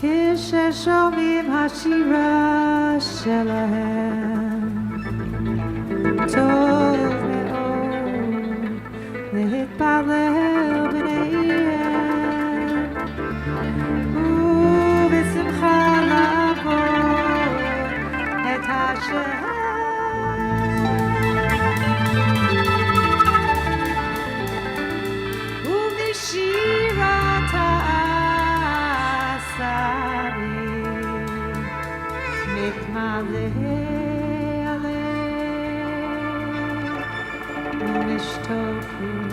כששומעים השירה שלהם טוב מאוד להתפלל ביניהם ובשמחה לעבוד את השם ובשירת העשבים מתמלא הלב ומשתוקק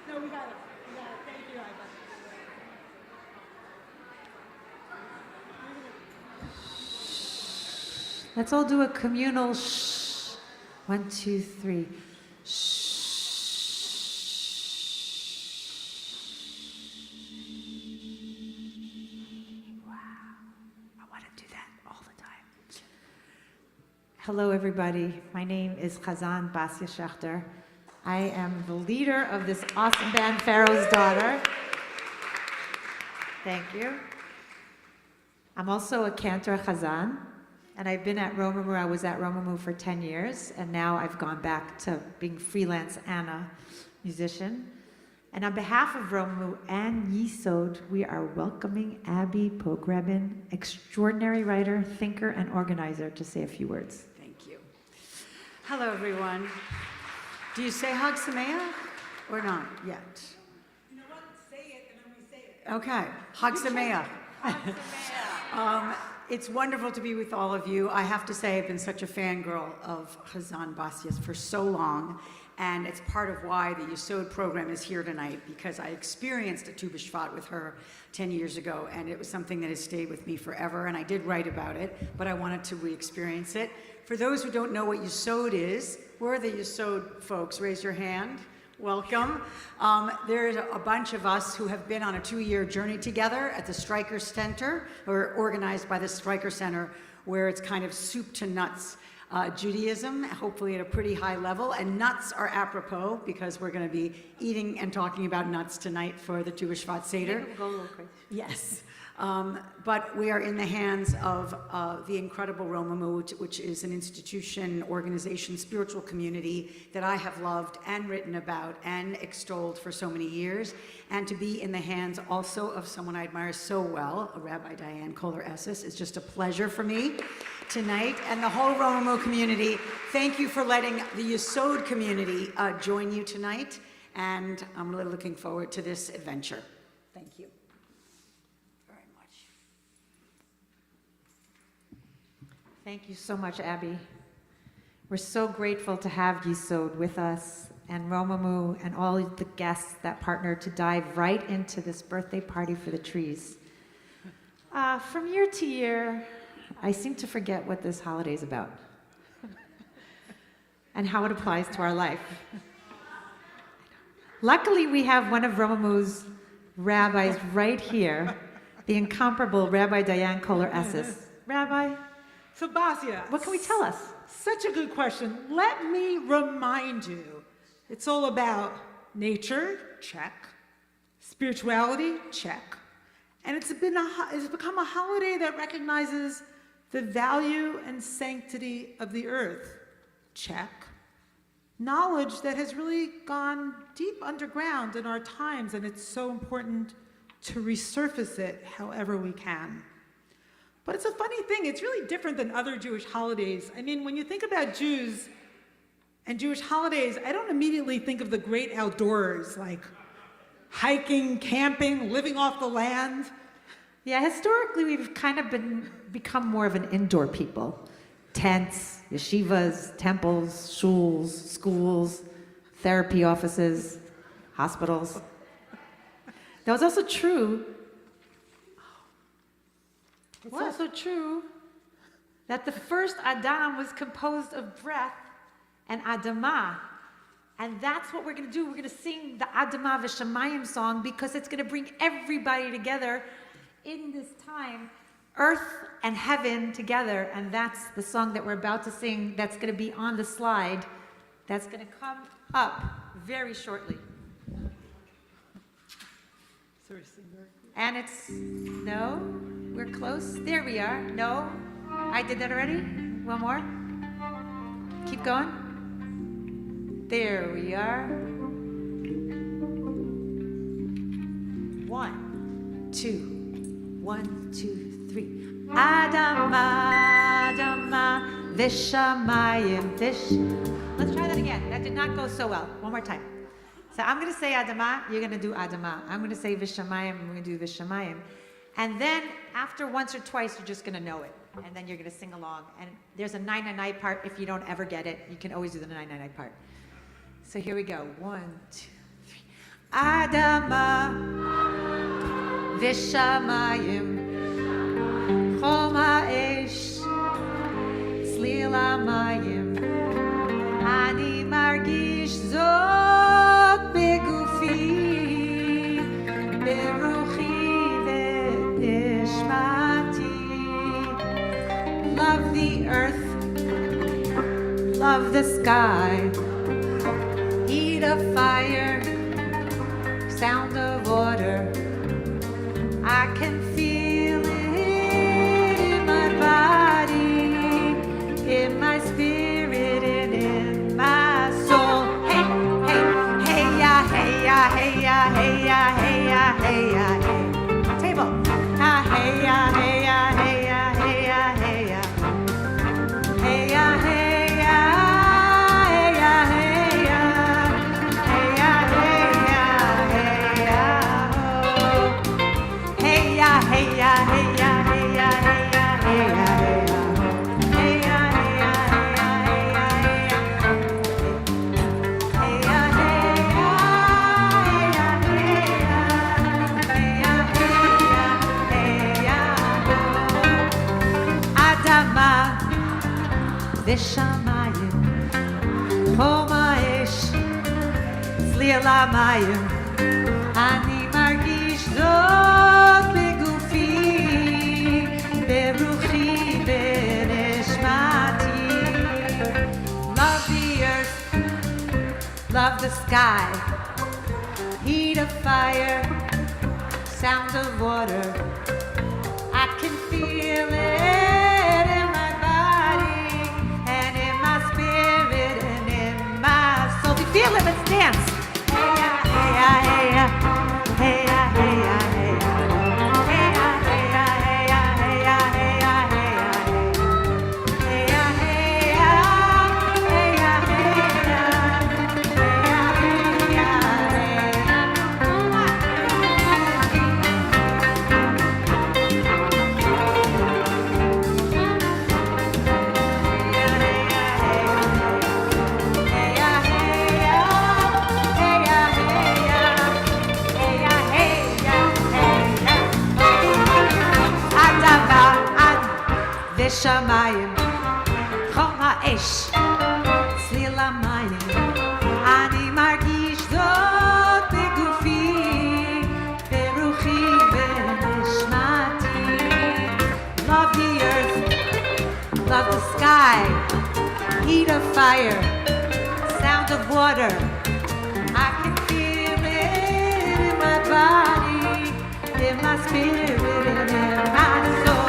No, we got it. We got it. Thank you, Iva. Let's all do a communal shh. 1, 2, 3. Shh. Wow. I want to do that all the time. Hello, everybody. My name is B'Shvat Seder. I am the leader of this awesome band, Pharaoh's Daughter. Thank you. I'm also a cantor chazan, and I've been at Romamu. I was at Romamu for 10 years, and now I've gone back to being freelance and a musician. And on behalf of Romamu and Yesod, we are welcoming Abby Pogrebin, extraordinary writer, thinker, and organizer, to say a few words. Thank you. Hello, everyone. Do you say Hag Sameach or not yet? You know what? Say it, and then we say it. Okay, Hag Sameach. It's wonderful to be with all of you. I have to say I've been such a fangirl of Hazan Basias for so long, and it's part of why the Yesod program is here tonight, because I experienced a Tu B'Shvat with her 10 years ago, and it was something that has stayed with me forever, and I did write about it, but I wanted to re-experience it. For those who don't know what Yesod is, where are the Yesod folks? Raise your hand. Welcome. There's a bunch of us who have been on a 2-year journey together at the Stryker Center, or organized by the Stryker Center, where it's kind of soup to nuts Judaism, hopefully at a pretty high level. And nuts are apropos, because we're going to be eating and talking about nuts tonight for the Tu B'Shvat Seder. Go a little crazy. Yes. But we are in the hands of the incredible Romamu, which is an institution, organization, spiritual community that I have loved and written about and extolled for so many years. And to be in the hands also of someone I admire so well, Rabbi Diane Kohler-Esses, is just a pleasure for me tonight. And the whole Romamu community, thank you for letting the Yesod community join you tonight. And I'm really looking forward to this adventure. Thank you. Thank you so much, Abby. We're so grateful to have Yesod with us, and Romamu and all the guests that partnered to dive right into this birthday party for the trees. From year to year, I seem to forget what this holiday is about and how it applies to our life. Luckily, we have one of Romamu's rabbis right here, the incomparable Rabbi Diane Kohler-Esses. Rabbi, So, Basia, what can we tell us? Such a good question. Let me remind you, it's all about nature, check. Spirituality, check. And it's become a holiday that recognizes the value and sanctity of the earth, check. Knowledge that has really gone deep underground in our times, and it's so important to resurface it however we can. But it's a funny thing, it's really different than other Jewish holidays. I mean, when you think about Jews and Jewish holidays, I don't immediately think of the great outdoors, like hiking, camping, living off the land. Yeah, historically, we've kind of become more of an indoor people. tents, yeshivas, temples, shuls, schools, therapy offices, hospitals. Now, it's also true, that the first Adam was composed of breath and Adamah. And that's what we're going to do. We're going to sing the Adamah V'Shamayim song because it's going to bring everybody together in this time, earth and heaven together. And that's the song that we're about to sing that's going to be on the slide that's going to come up very shortly. And it's, no, we're close. There we are. No, I did that already. One more. Keep going. There we are. 1, 2, 1, 2, 3. Adama, Adama, Vishamayim, Vish. Let's try that again. That did not go so well. One more time. So I'm going to say Adama, you're going to do Adama. I'm going to say Vishamayim, I'm going to do Vishamayim. And then after once or twice, you're just going to know it. And then you're going to sing along. And there's a 999 part. If you don't ever get it, you can always do the 999 part. So here we go. 1, 2, 3. Adama, Vishamayim, Choma Esh, Slila Mayim, Ani Margish Zot Begufi, Beruchi Ve'nishmati. Love the earth, love the sky, heat of fire, sound of water. I can feel it in my body, in my spirit, and in my soul. Hey, hey, hey, ya, hey, ya, hey, ya, hey, ya, hey, ya, hey, ya, hey. Table. Ah, hey, ya, hey, ya, hey, ya, hey, ya, hey, ya. Hey, ya, hey, ya, hey, ya, hey, ya. Hey, ya, hey, ya, hey, ya, oh. Hey, ya, hey, ya, hey, ya, hey, ya, hey, ya, hey, ya, hey, ya, oh. Hey, ya, hey, ya, hey, ya, hey, ya, hey, ya. Hey, ya, hey, ya, hey, ya, hey, ya. Hey, ya, hey, ya, hey, ya, oh. Adama, Vishamayim, Choma Esh, Slila Mayim, Ani Margish Zot Begufi, Beruchi Ve'nishmati. Love the earth, love the sky, heat of fire, sound of water. I can feel it in my body and in my spirit and in my soul. Do you feel it? Let's dance. Hey ya, hey ya, hey ya, hey ya, hey ya, hey ya. Hey ya, hey ya, hey ya, hey ya, hey ya, hey ya, hey ya. Hey ya, hey ya, hey ya, hey ya. Hey ya, hey ya, Vishamayim, Choma Esh, Slila Mayim, Ani Margish Zot Begufi, Beruchi Ve'nishmati. Love the earth, love the sky, heat of fire, sound of water. I can feel it in my body, in my spirit, and in my soul.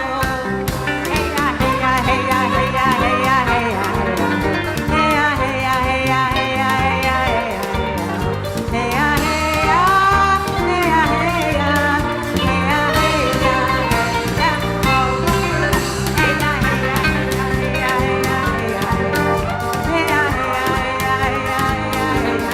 Hey ya, hey ya, hey ya, hey ya, hey ya. Hey ya, hey ya, hey ya, hey ya, hey ya, hey ya. Hey ya, hey ya, hey ya, hey ya. Hey ya, hey ya, hey ya, oh. Hey ya, hey ya, hey ya, hey ya, hey ya, hey ya. Hey ya, hey ya, hey ya, hey ya, hey ya, hey ya.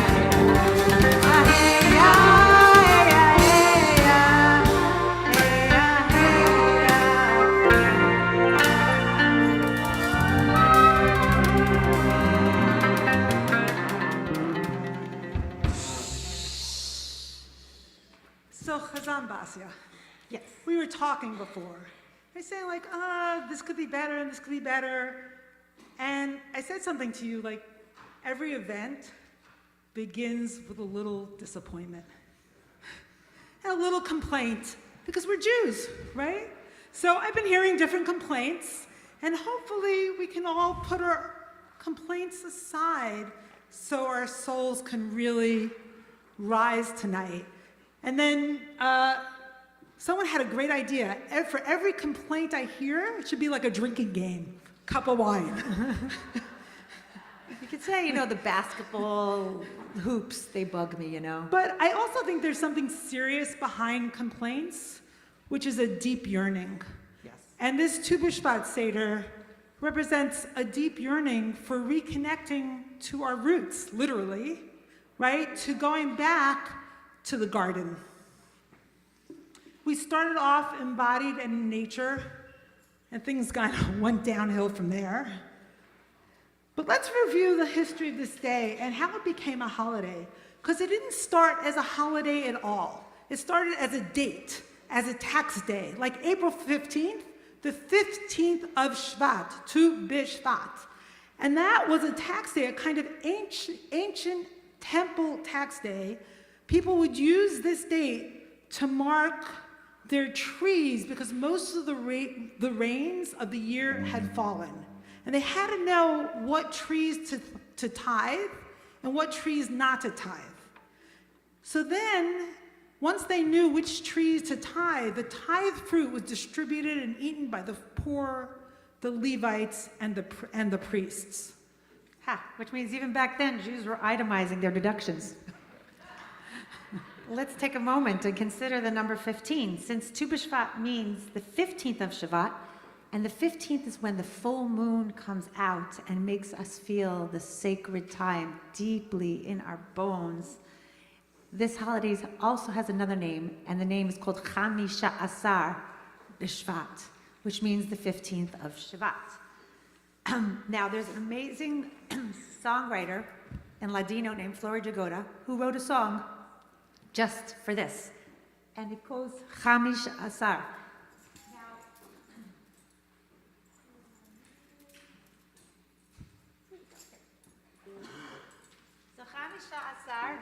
Chazan Basia, Yes. we were talking before. I was saying like, this could be better and this could be better. And I said something to you like, every event begins with a little disappointment and a little complaint because we're Jews, right? So I've been hearing different complaints, and hopefully we can all put our complaints aside so our souls can really rise tonight. And then someone had a great idea. For every complaint I hear, it should be like a drinking game, cup of wine. You could say, the basketball hoops, they bug me, But I also think there's something serious behind complaints, which is a deep yearning. Yes. And this Tu B'Shvat Seder represents a deep yearning for reconnecting to our roots, literally, right? To going back to the garden. We started off embodied and in nature, and things kind of went downhill from there. But let's review the history of this day and how it became a holiday, because it didn't start as a holiday at all. It started as a date, as a tax day, like April 15th, the 15th of Shvat, Tu B'Shvat. And that was a tax day, a kind of ancient temple tax day. People would use this date to mark their trees because most of the rains of the year had fallen. And they had to know what trees to tithe and what trees not to tithe. So then, once they knew which trees to tithe, the tithe fruit was distributed and eaten by the poor, the Levites, and the priests. Which means even back then, Jews were itemizing their deductions. Let's take a moment and consider the number 15. Since Tu B'Shvat means the 15th of Shvat, and the 15th is when the full moon comes out and makes us feel the sacred time deeply in our bones. This holiday also has another name, and the name is called Chamisha Asar B'Shvat, which means the 15th of Shvat. Now, there's an amazing songwriter in Ladino named Flori Jagoda who wrote a song just for this, and it goes Chamish Asar. So Chamisha Asar,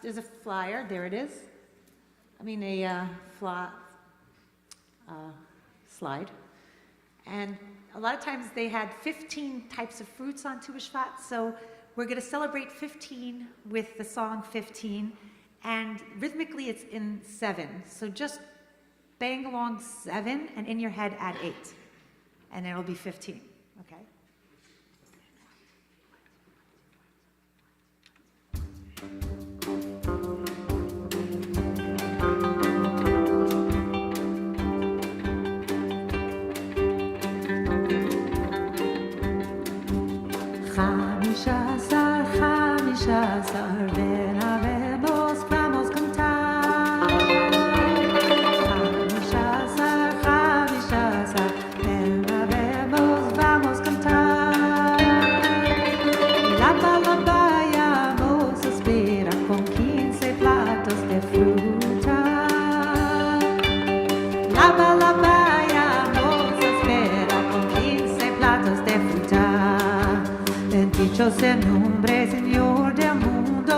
there's a flyer. There it is. Slide. And a lot of times they had 15 types of fruits on Tu B'Shvat, so we're going to celebrate 15 with the song 15, and rhythmically it's in 7. So just bang along 7, and in your head add 8, and it'll be 15, okay? Chamisha Asar, ven habemos, vamos cantar. Chamisha Asar, ven habemos, vamos cantar. La balabayamos espera con 15 platos de fruta. La balabayamos espera con 15 platos de fruta. Bendito sea el nombre, Señor del mundo.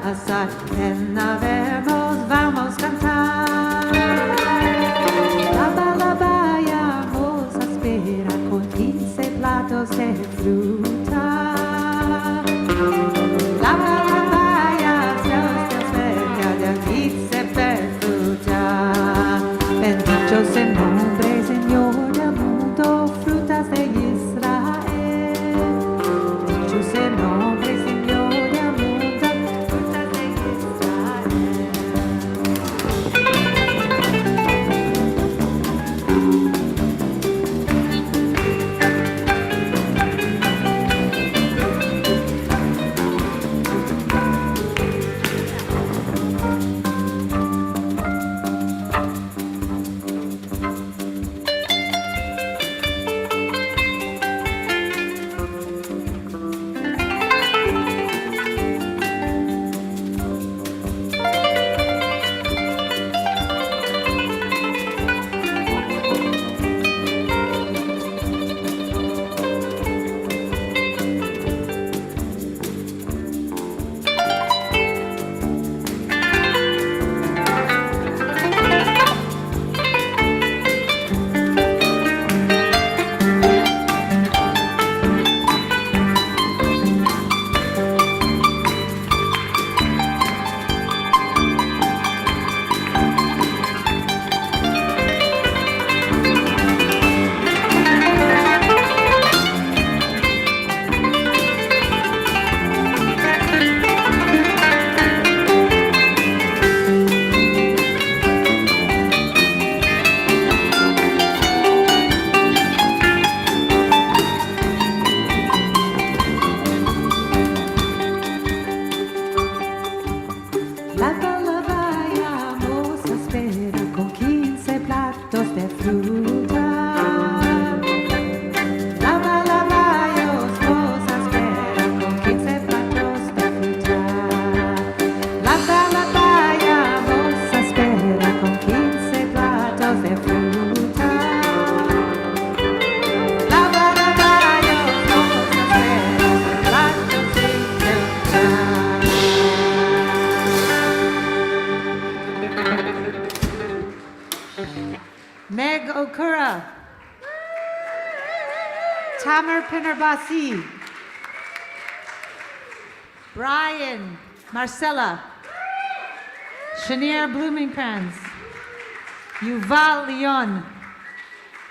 pasar, ven a vernos, vamos a cantar. La vayamos a esperar con 15 platos de fruta. La vayas de 15 fruta. Benditos el nombre, Señor del mundo, frutas de Israel. Benditos el nombre, Señor del mundo, frutas de Israel. La vayamos a esperar con 15 platos de fruta. La vayamos a esperar con 15 platos de fruta. La vayamos a esperar con 15 platos de fruta. La vayamos a esperar platos de fruta. Meg Okura, Tamer Pinerbasi, Brian Marcella, Shania Blumenkrantz, Yuval Leon,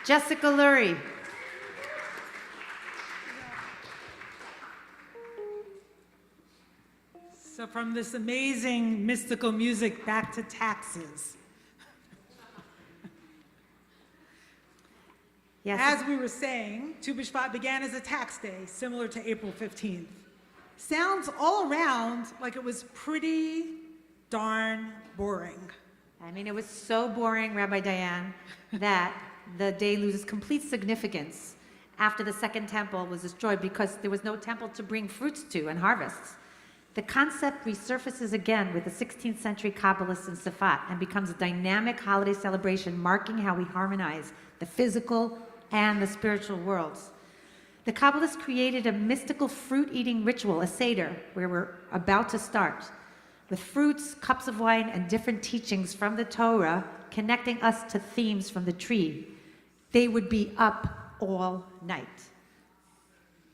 Jessica Lurie. So from this amazing mystical music back to taxes. Yes. As we were saying, Tu B'Shvat began as a tax day, similar to April 15th. Sounds all around like it was pretty darn boring. I mean, it was so boring, Rabbi Diane, that the day loses complete significance after the second temple was destroyed because there was no temple to bring fruits to and harvests. The concept resurfaces again with the 16th century Kabbalists in Safat and becomes a dynamic holiday celebration marking how we harmonize the physical and the spiritual worlds. The Kabbalists created a mystical fruit-eating ritual, a Seder, where we're about to start, with fruits, cups of wine, and different teachings from the Torah connecting us to themes from the tree. They would be up all night.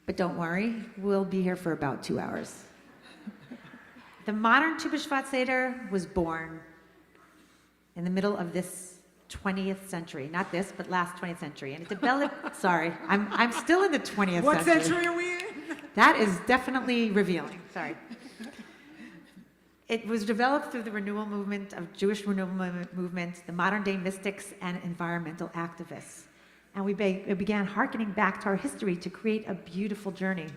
But don't worry, we'll be here for about 2 hours. The modern Tu B'Shvat Seder was born in the middle of this 20th century, not this, but last 20th century. And it developed, sorry, I'm still in the 20th What century. century are we in? That is definitely revealing, sorry. It was developed through the renewal movement of Jewish renewal movement, the modern day mystics and environmental activists. And we began hearkening back to our history to create a beautiful journey,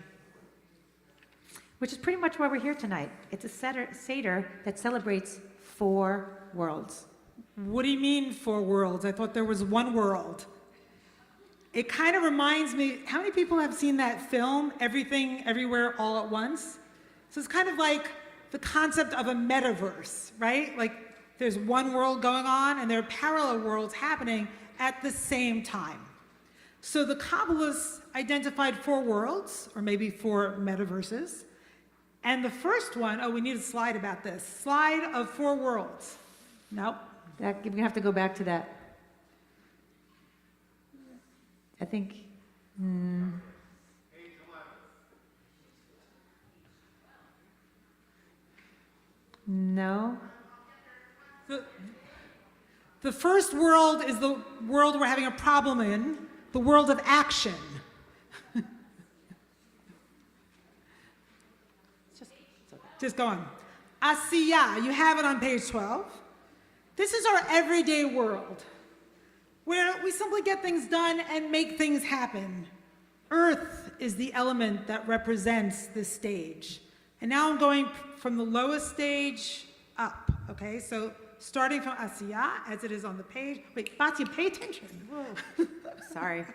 which is pretty much why we're here tonight. It's a Seder that celebrates 4 worlds. What do you mean 4 worlds? I thought there was one world. It kind of reminds me, how many people have seen that film, Everything, Everywhere, All at Once? So it's kind of like the concept of a metaverse, right? Like there's one world going on and there are parallel worlds happening at the same time. So the Kabbalists identified 4 worlds, or maybe 4 metaverses, And the first one, oh, we need a slide about this. Slide of 4 worlds. Nope. You're gonna have to go back to that. I think. No. The first world is the world we're having a problem in, the world of action. Just go on. Asiya, you have it on page 12. This is our everyday world, where we simply get things done and make things happen. Earth is the element that represents this stage. And now I'm going from the lowest stage up, okay? So starting from Asiya, as it is on the page. Wait, Batya, pay attention. Whoa. Sorry.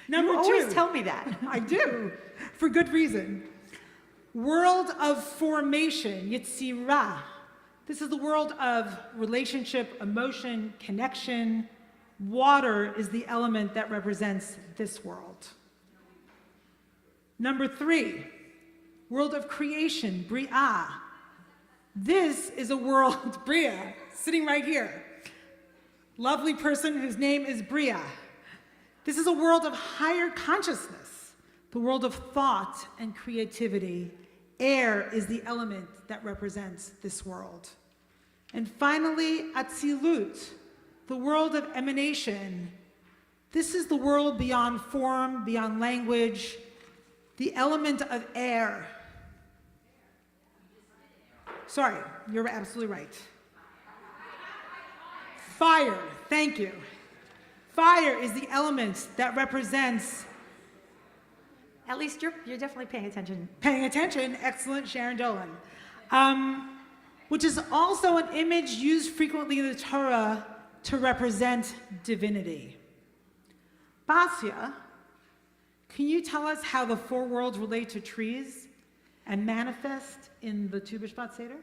Number You 2. always tell me that. I do, for good reason. World of formation, Yetzirah. This is the world of relationship, emotion, connection. Water is the element that represents this world. Number 3, world of creation, Bri'ah. This is a world, Bria, sitting right here. Lovely person whose name is Bria. This is a world of higher consciousness, the world of thought and creativity. Air is the element that represents this world. And finally, Atzilut, the world of emanation. This is the world beyond form, beyond language, the element of air. Sorry, you're absolutely right. Fire, thank you. Fire is the element that represents. At least you're definitely paying attention. Paying attention, excellent, Sharon Dolan. Which is also an image used frequently in the Torah to represent divinity. Basya, can you tell us how the 4 worlds relate to trees and manifest in the B'Shvat Seder?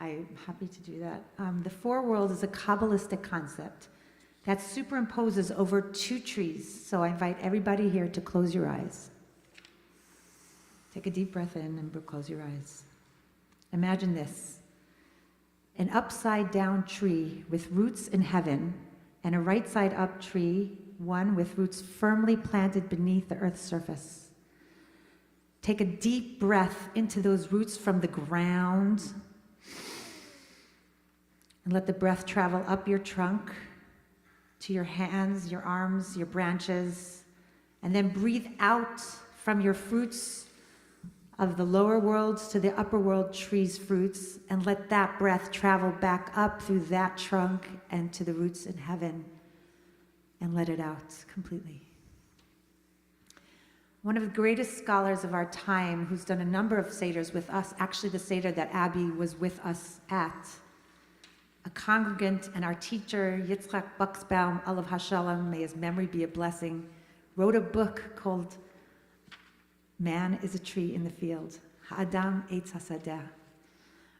I'm happy to do that. The 4 world is a Kabbalistic concept that superimposes over 2 trees. So I invite everybody here to close your eyes. Take a deep breath in and close your eyes. Imagine this: an upside down tree with roots in heaven, and a right side up tree, one with roots firmly planted beneath the earth's surface. Take a deep breath into those roots from the ground, and let the breath travel up your trunk to your hands, your arms, your branches, and then breathe out from your fruits of the lower worlds to the upper world trees' fruits, and let that breath travel back up through that trunk and to the roots in heaven, and let it out completely. One of the greatest scholars of our time, who's done a number of Seders with us, actually the Seder that Abby was with us at, a congregant and our teacher, Yitzchak Buxbaum, Alav Hashalom, may his memory be a blessing, wrote a book called Man is a Tree in the Field, Ha'adam Eitz HaSadeh.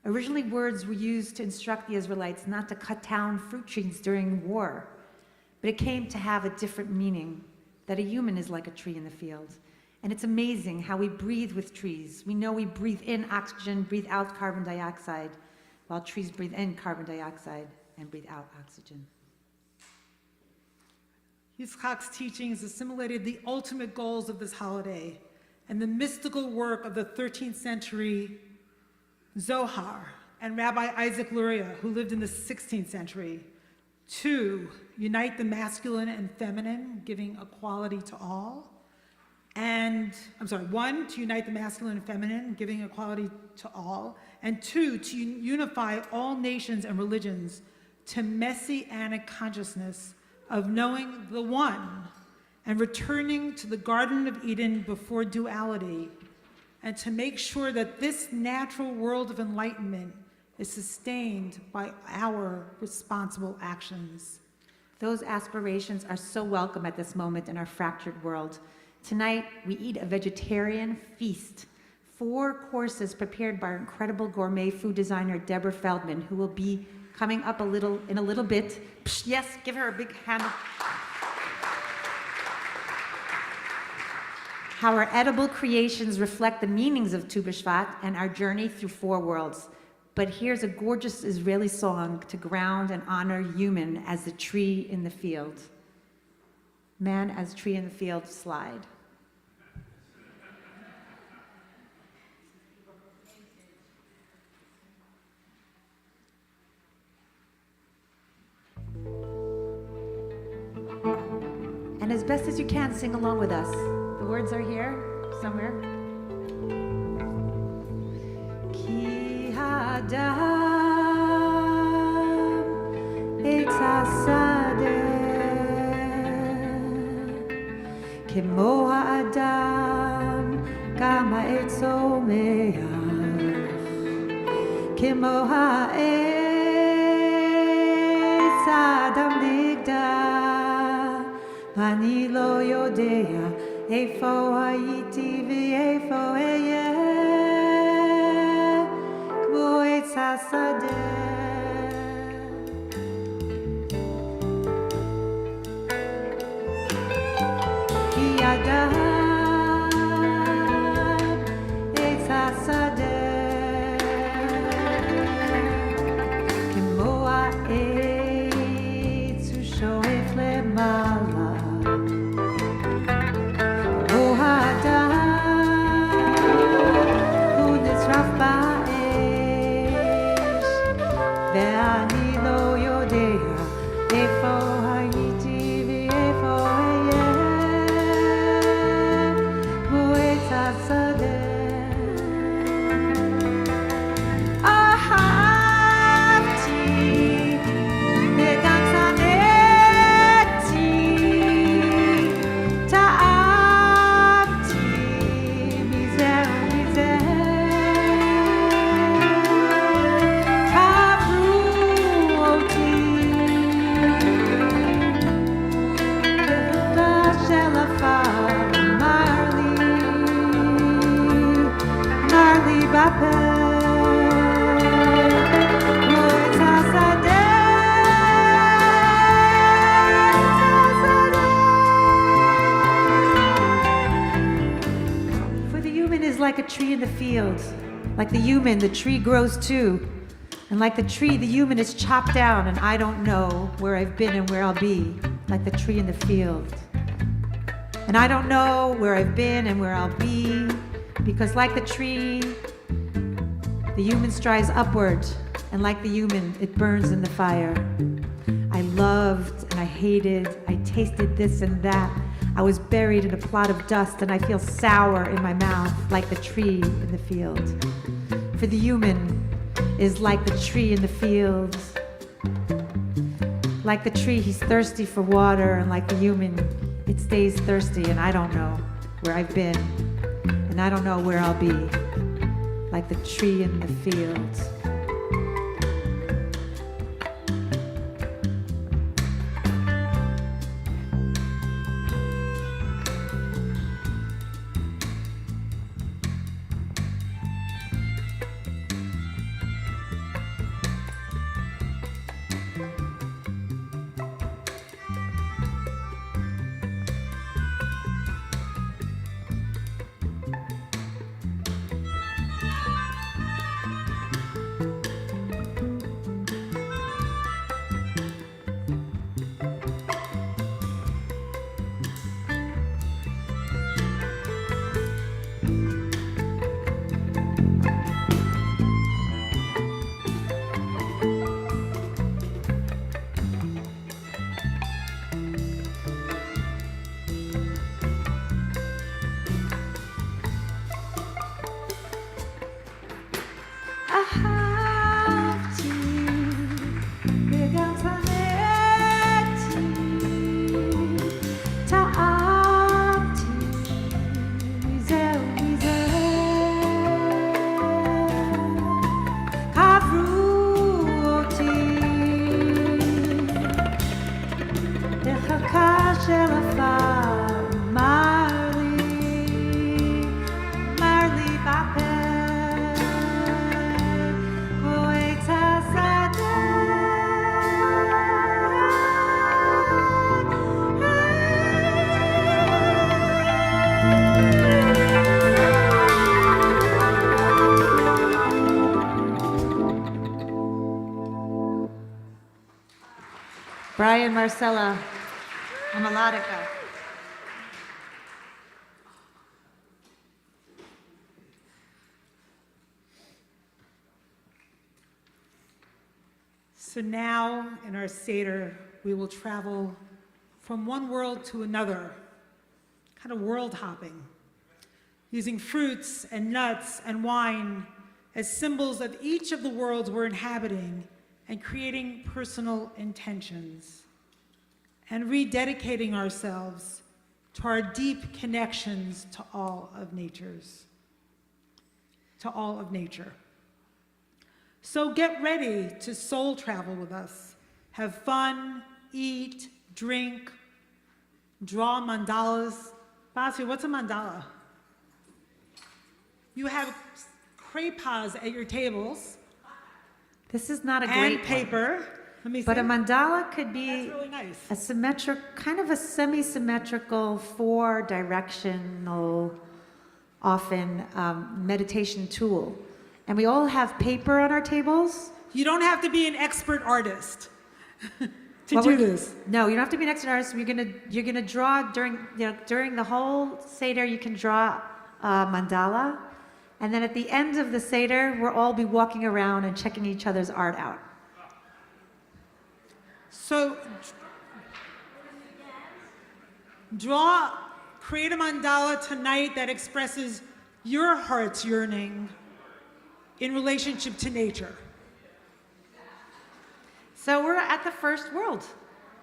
Originally, words were used to instruct the Israelites not to cut down fruit trees during war, but it came to have a different meaning, that a human is like a tree in the field. And it's amazing how we breathe with trees. We know we breathe in oxygen, breathe out carbon dioxide, while trees breathe in carbon dioxide and breathe out oxygen. Yitzchak's teachings assimilated the ultimate goals of this holiday and the mystical work of the 13th century Zohar and Rabbi Isaac Luria, who lived in the 16th century, to unite the masculine and feminine, giving equality to all. One, to unite the masculine and feminine, giving equality to all. And 2, to unify all nations and religions to messianic consciousness of knowing the one and returning to the Garden of Eden before duality, and to make sure that this natural world of enlightenment is sustained by our responsible actions. Those aspirations are so welcome at this moment in our fractured world. Tonight, we eat a vegetarian feast, 4 courses prepared by our incredible gourmet food designer, Deborah Feldman, who will be coming up in a little bit. Psh, yes, give her a big hand. how our edible creations reflect the meanings of Tu B'Shvat and our journey through four worlds. But here's a gorgeous Israeli song to ground and honor human as the tree in the field. Man as tree in the field, slide. And as best as you can, sing along with us. The words are here, somewhere. Ki hadam etz hasadeh kemo ha'adam gam ha'etz tzomeach kemo ha'etz adam nigdal אני לא יודע איפה הייתי ואיפה אהיה כמו עץ השדה כי ידם עץ השדה כמו העץ הוא שואף למעלה ואני לא יודע איפה הייתי ואיפה אהיה כמו עץ השדה אהבתי וגם שנאתי טעמתי מזה ומזה For the human is like a tree in the field. Like the human, the tree grows too. And like the tree, the human is chopped down, and I don't know where I've been and where I'll be, like the tree in the field. And I don't know where I've been and where I'll be, because like the tree, the human strives upward, and like the human, it burns in the fire. I loved and I hated, I tasted this and that. I was buried in a plot of dust, and I feel sour in my mouth, like the tree in the field. For the human is like the tree in the field. Like the tree, he's thirsty for water, and like the human, it stays thirsty, and I don't know where I've been, and I don't know where I'll be, like the tree in the field. Brian, Marcella, and Melodica. So now, in our Seder, we will travel from one world to another, kind of world hopping, using fruits and nuts and wine as symbols of each of the worlds we're inhabiting and creating personal intentions, and rededicating ourselves to our deep connections to all of nature. So get ready to soul travel with us. Have fun, eat, drink, draw mandalas. Basi, what's a mandala? You have crepas at your tables This is not a and great one, paper. Let me see. but a mandala could be That's really nice. a kind of a semi-symmetrical, four-directional, often meditation tool. And we all have paper on our tables. You don't have to be an expert artist to What do we're- this. No, you don't have to be an expert artist. You're gonna draw during the whole Seder. You can draw a mandala, and then at the end of the Seder, we'll all be walking around and checking each other's art out. So create a mandala tonight that expresses your heart's yearning in relationship to nature. So we're at the first world.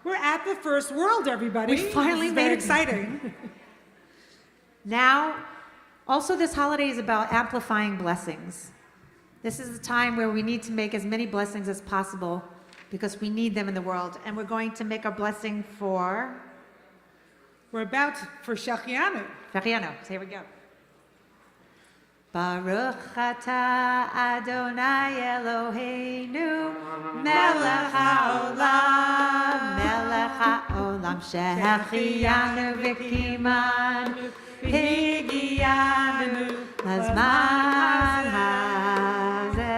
We're at the first world, everybody. We finally This is made very it. exciting. Now, also this holiday is about amplifying blessings. This is the time where we need to make as many blessings as possible because we need them in the world. And we're going to make our blessing for We're about for Shachianu. Feriano. So here we go. Baruch atah Adonai Eloheinu melech haolam shehachianu v'kimanu v'higiyanu lazman hazeh.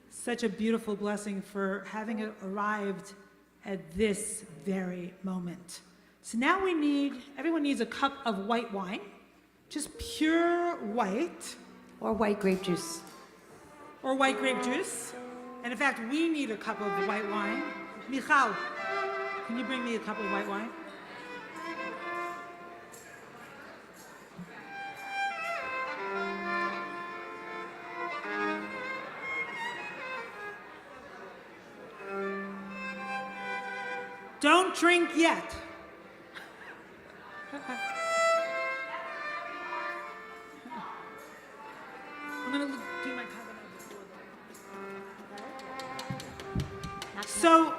Such a beautiful blessing for having arrived at this very moment. So now everyone needs a cup of white wine, just pure white Or white grape juice. or white grape juice. And in fact, we need a cup of white wine. Michal, can you bring me a cup of white wine? Don't drink yet. I'm gonna do my covenant before that. So,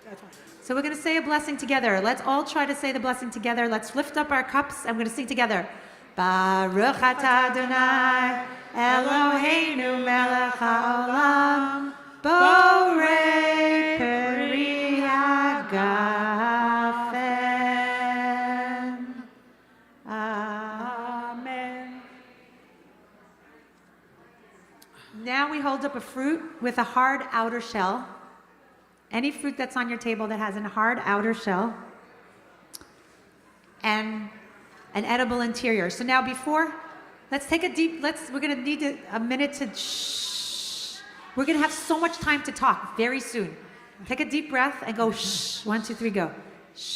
that's fine. So we're going to say a blessing together. Let's all try to say the blessing together. Let's lift up our cups. I'm going to sing together. Baruch atah Adonai Eloheinu melech haolam borei peri hagafen. Amen. Now we hold up a fruit with a hard outer shell. Any fruit that's on your table that has a hard outer shell and an edible interior. So now we're gonna need a minute to shh. We're gonna have so much time to talk very soon. Take a deep breath and go shh. 1, 2, 3, go. Shh.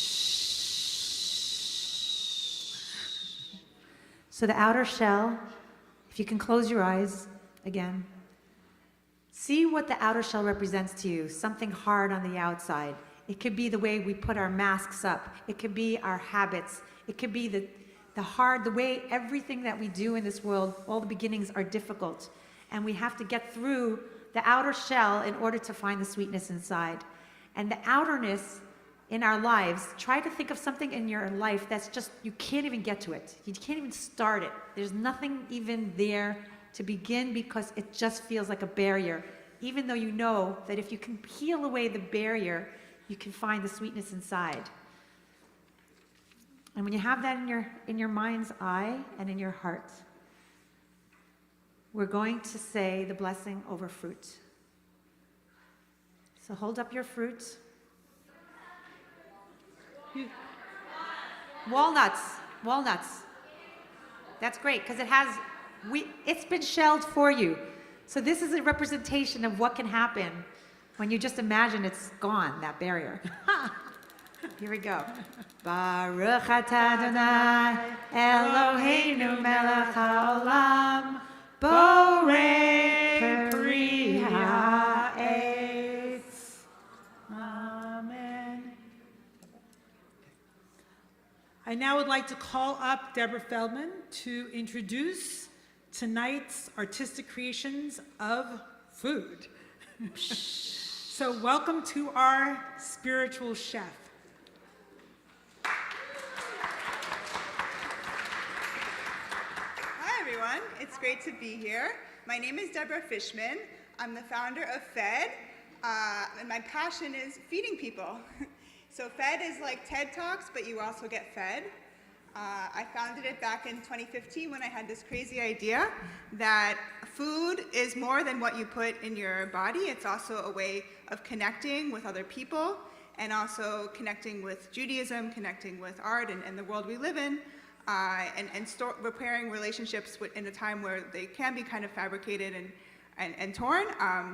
So the outer shell, if you can close your eyes again. See what the outer shell represents to you, something hard on the outside. It could be the way we put our masks up. It could be our habits. It could be the way everything that we do in this world, all the beginnings are difficult. And we have to get through the outer shell in order to find the sweetness inside. And the outerness in our lives, try to think of something in your life that's just, you can't even get to it. You can't even start it. There's nothing even there to begin because it just feels like a barrier. Even though you know that if you can peel away the barrier, you can find the sweetness inside. And when you have that in your mind's eye and in your heart, we're going to say the blessing over fruit. So hold up your fruit. Walnuts. That's great because it's been shelled for you. So this is a representation of what can happen when you just imagine it's gone, that barrier. Here we go. Baruch atah Adonai Eloheinu melech haolam borei peri ha'etz. Amen. I now would like to call up Deborah Feldman to introduce tonight's artistic creations of food. So welcome to our spiritual chef. Hi everyone, it's great to be here. My name is Deborah Fishman. I'm the founder of FED, and my passion is feeding people. So FED is like TED Talks, but you also get fed. I founded it back in 2015 when I had this crazy idea that food is more than what you put in your body. It's also a way of connecting with other people and also connecting with Judaism, connecting with art and the world we live in, and repairing relationships in a time where they can be kind of fabricated and torn.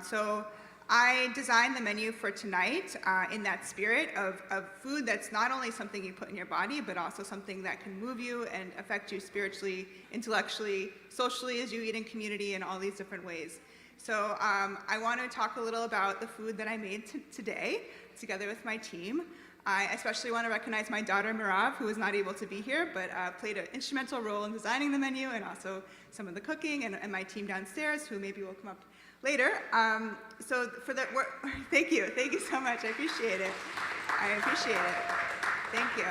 So I designed the menu for tonight in that spirit of food that's not only something you put in your body, but also something that can move you and affect you spiritually, intellectually, socially as you eat in community in all these different ways. So I want to talk a little about the food that I made today together with my team. I especially want to recognize my daughter Mirav, who was not able to be here, but played an instrumental role in designing the menu and also some of the cooking, and my team downstairs, who maybe will come up later. So for the work, thank you so much. I appreciate it. Thank you.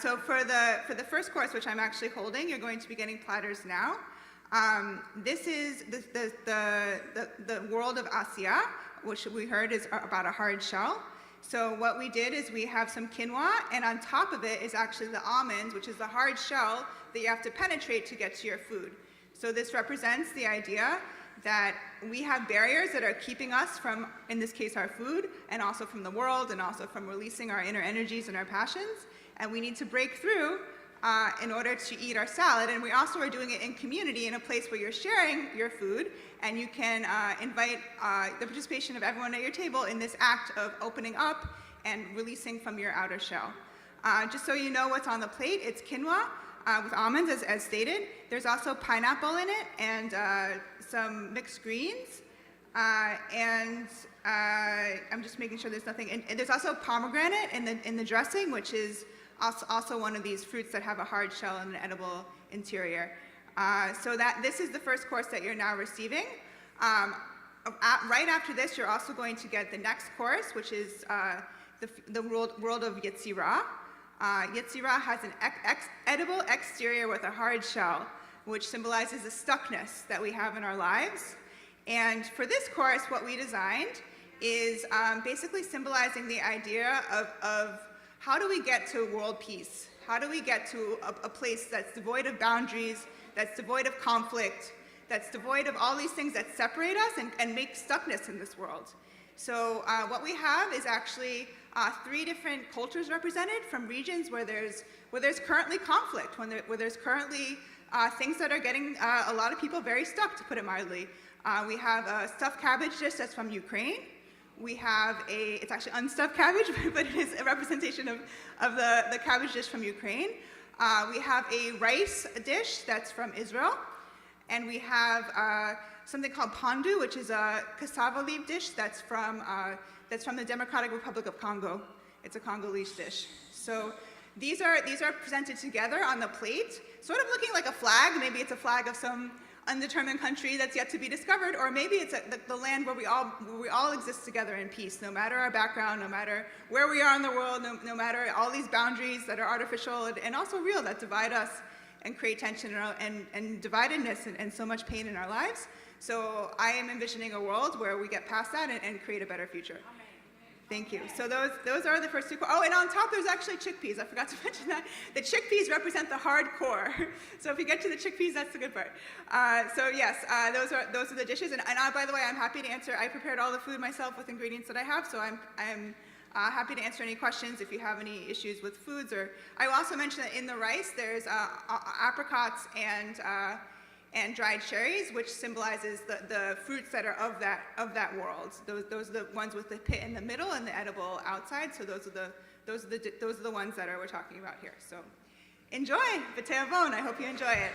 So for the first course, which I'm actually holding, you're going to be getting platters now. This is the world of Asiya, which we heard is about a hard shell. So what we did is we have some quinoa, and on top of it is actually the almonds, which is the hard shell that you have to penetrate to get to your food. So this represents the idea that we have barriers that are keeping us from, in this case, our food, and also from the world, and also from releasing our inner energies and our passions. And we need to break through in order to eat our salad. And we also are doing it in community, in a place where you're sharing your food, and you can invite the participation of everyone at your table in this act of opening up and releasing from your outer shell. Just so you know what's on the plate, it's quinoa with almonds, as stated. There's also pineapple in it, and some mixed greens. I'm just making sure there's nothing, and there's also pomegranate in the dressing, which is also one of these fruits that have a hard shell and an edible interior. So this is the first course that you're now receiving. Right after this, you're also going to get the next course, which is the world of Yetzirah. Yetzirah has an edible exterior with a hard shell, which symbolizes the stuckness that we have in our lives. And for this course, what we designed is basically symbolizing the idea of how do we get to world peace? How do we get to a place that's devoid of boundaries, that's devoid of conflict, that's devoid of all these things that separate us and make stuckness in this world? So what we have is actually 3 different cultures represented from regions where there's currently conflict, where there's currently things that are getting a lot of people very stuck, to put it mildly. We have a stuffed cabbage dish that's from Ukraine. We have it's actually unstuffed cabbage, but it is a representation of the cabbage dish from Ukraine. We have a rice dish that's from Israel. And we have something called pandu, which is a cassava leaf dish that's from the Democratic Republic of Congo. It's a Congolese dish. So These are presented together on the plate, sort of looking like a flag. Maybe it's a flag of some undetermined country that's yet to be discovered, or maybe it's the land where we all exist together in peace, no matter our background, no matter where we are in the world, no matter all these boundaries that are artificial and also real that divide us and create tension and dividedness and so much pain in our lives. So I am envisioning a world where we get past that and create a better future. Thank you. So those are the first two. Oh, and on top there's actually chickpeas. I forgot to mention that. The chickpeas represent the hard core. So if you get to the chickpeas, that's the good part. So yes, those are the dishes. And by the way, I'm happy to answer. I prepared all the food myself with ingredients that I have. So I'm happy to answer any questions if you have any issues with foods. Or I will also mention that in the rice there's apricots and dried cherries, which symbolizes the fruits that are of that world. Those are the ones with the pit in the middle and the edible outside. So those are the ones that we're talking about here. So enjoy B'Teavon. I hope you enjoy it.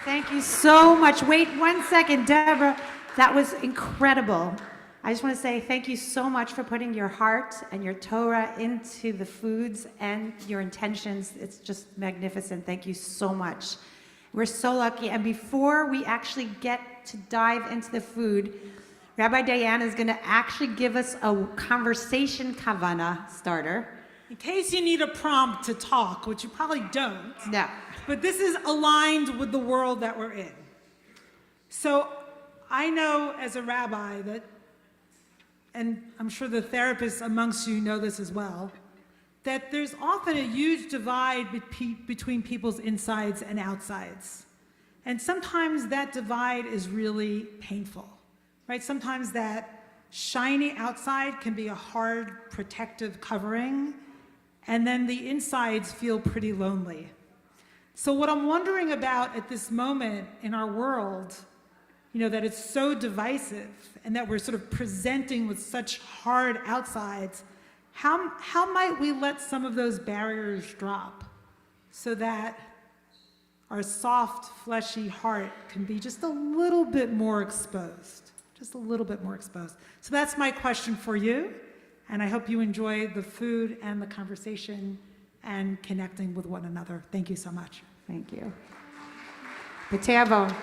Thank you so much. Wait 1 second, Deborah. That was incredible. I just want to say thank you so much for putting your heart and your Torah into the foods and your intentions. It's just magnificent. Thank you so much. We're so lucky. And before we actually get to dive into the food, Rabbi Diana is going to actually give us a conversation kavana starter. In case you need a prompt to talk, which you probably don't. No. But this is aligned with the world that we're in. So I know as a rabbi that, and I'm sure the therapists amongst you know this as well, that there's often a huge divide between people's insides and outsides. And sometimes that divide is really painful, right? Sometimes that shiny outside can be a hard protective covering, and then the insides feel pretty lonely. So what I'm wondering about at this moment in our world, that it's so divisive and that we're sort of presenting with such hard outsides, how might we let some of those barriers drop so that our soft, fleshy heart can be just a little bit more exposed, just a little bit more exposed. So that's my question for you, and I hope you enjoy the food and the conversation and connecting with one another. Thank you so much. Thank you. B'Teavon.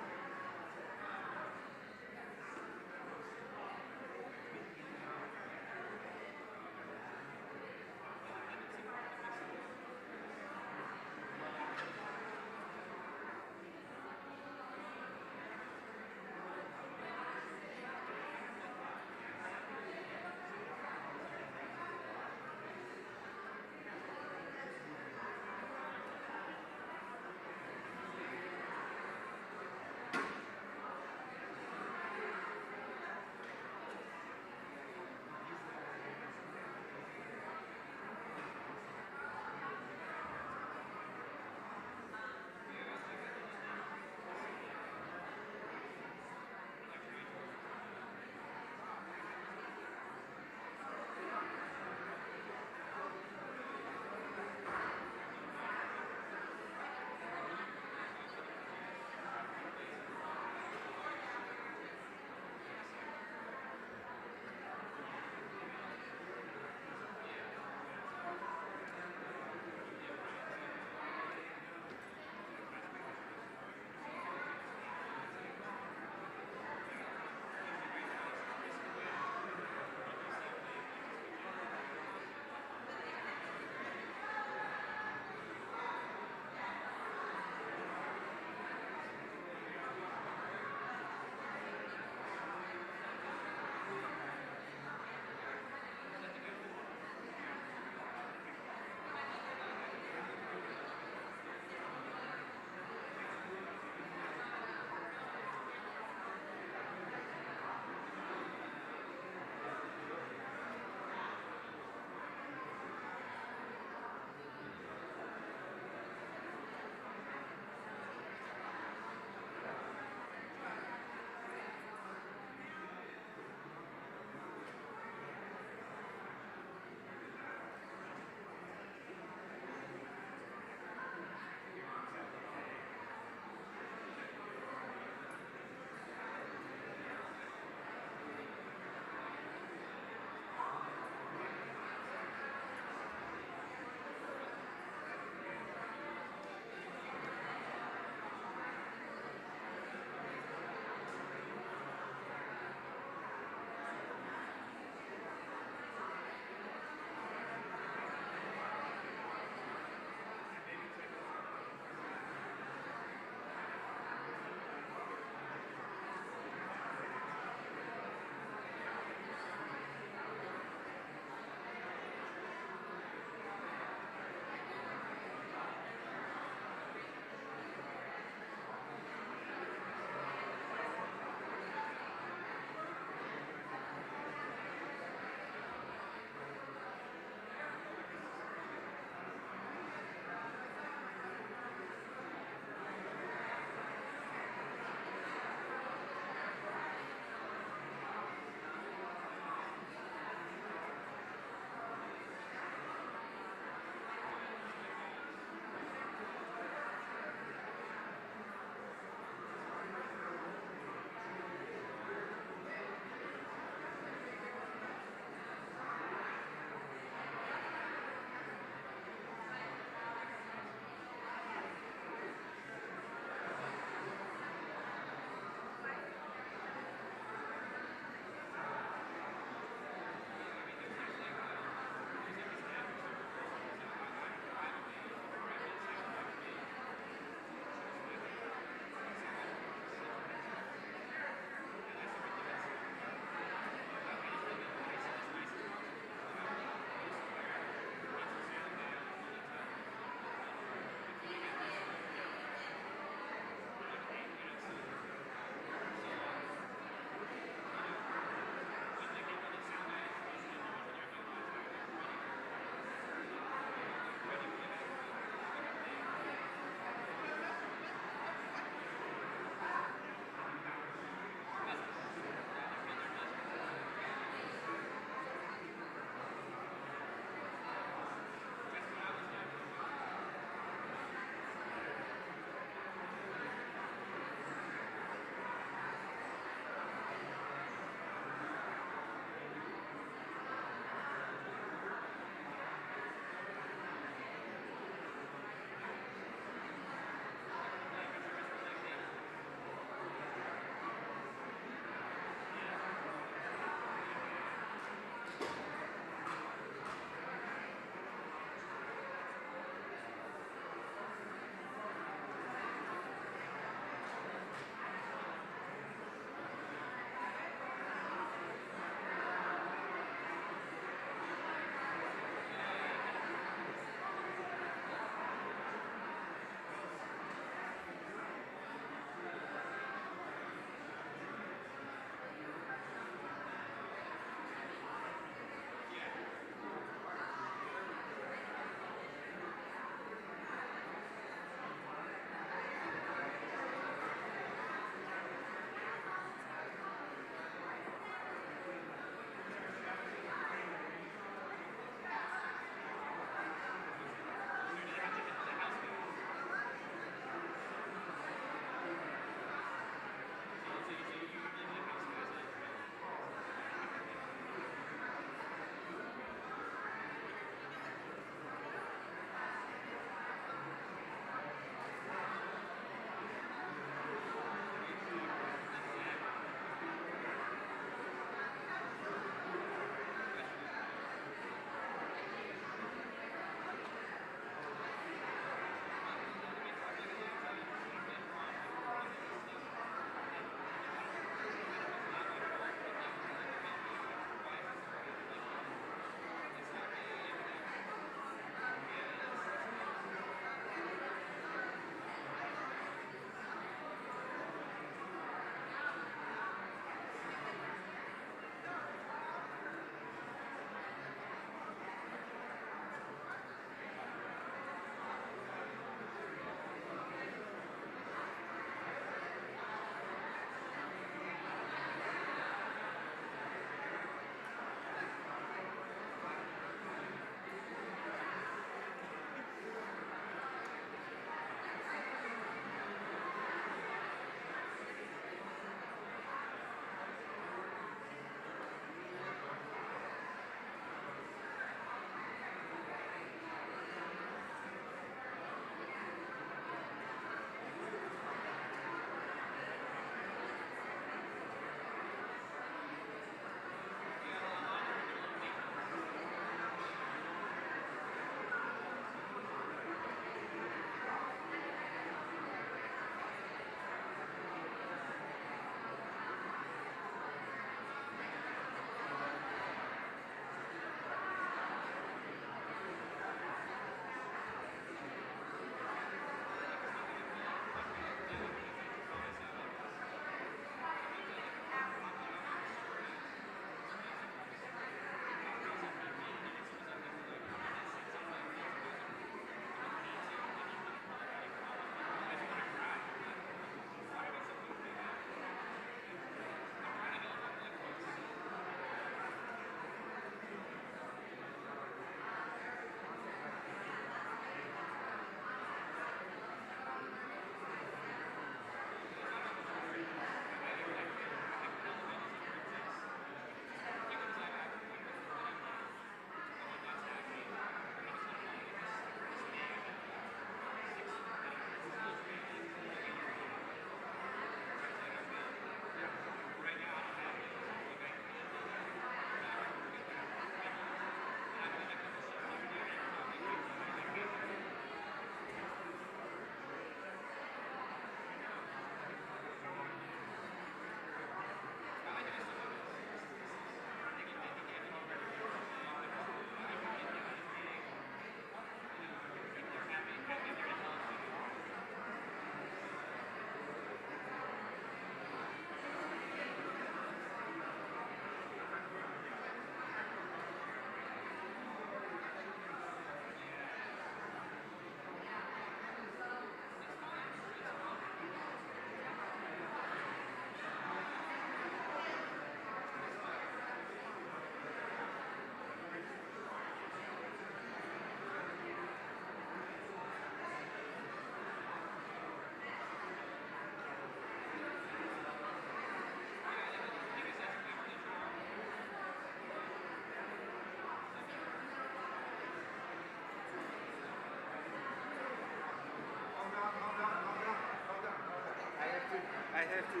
have to.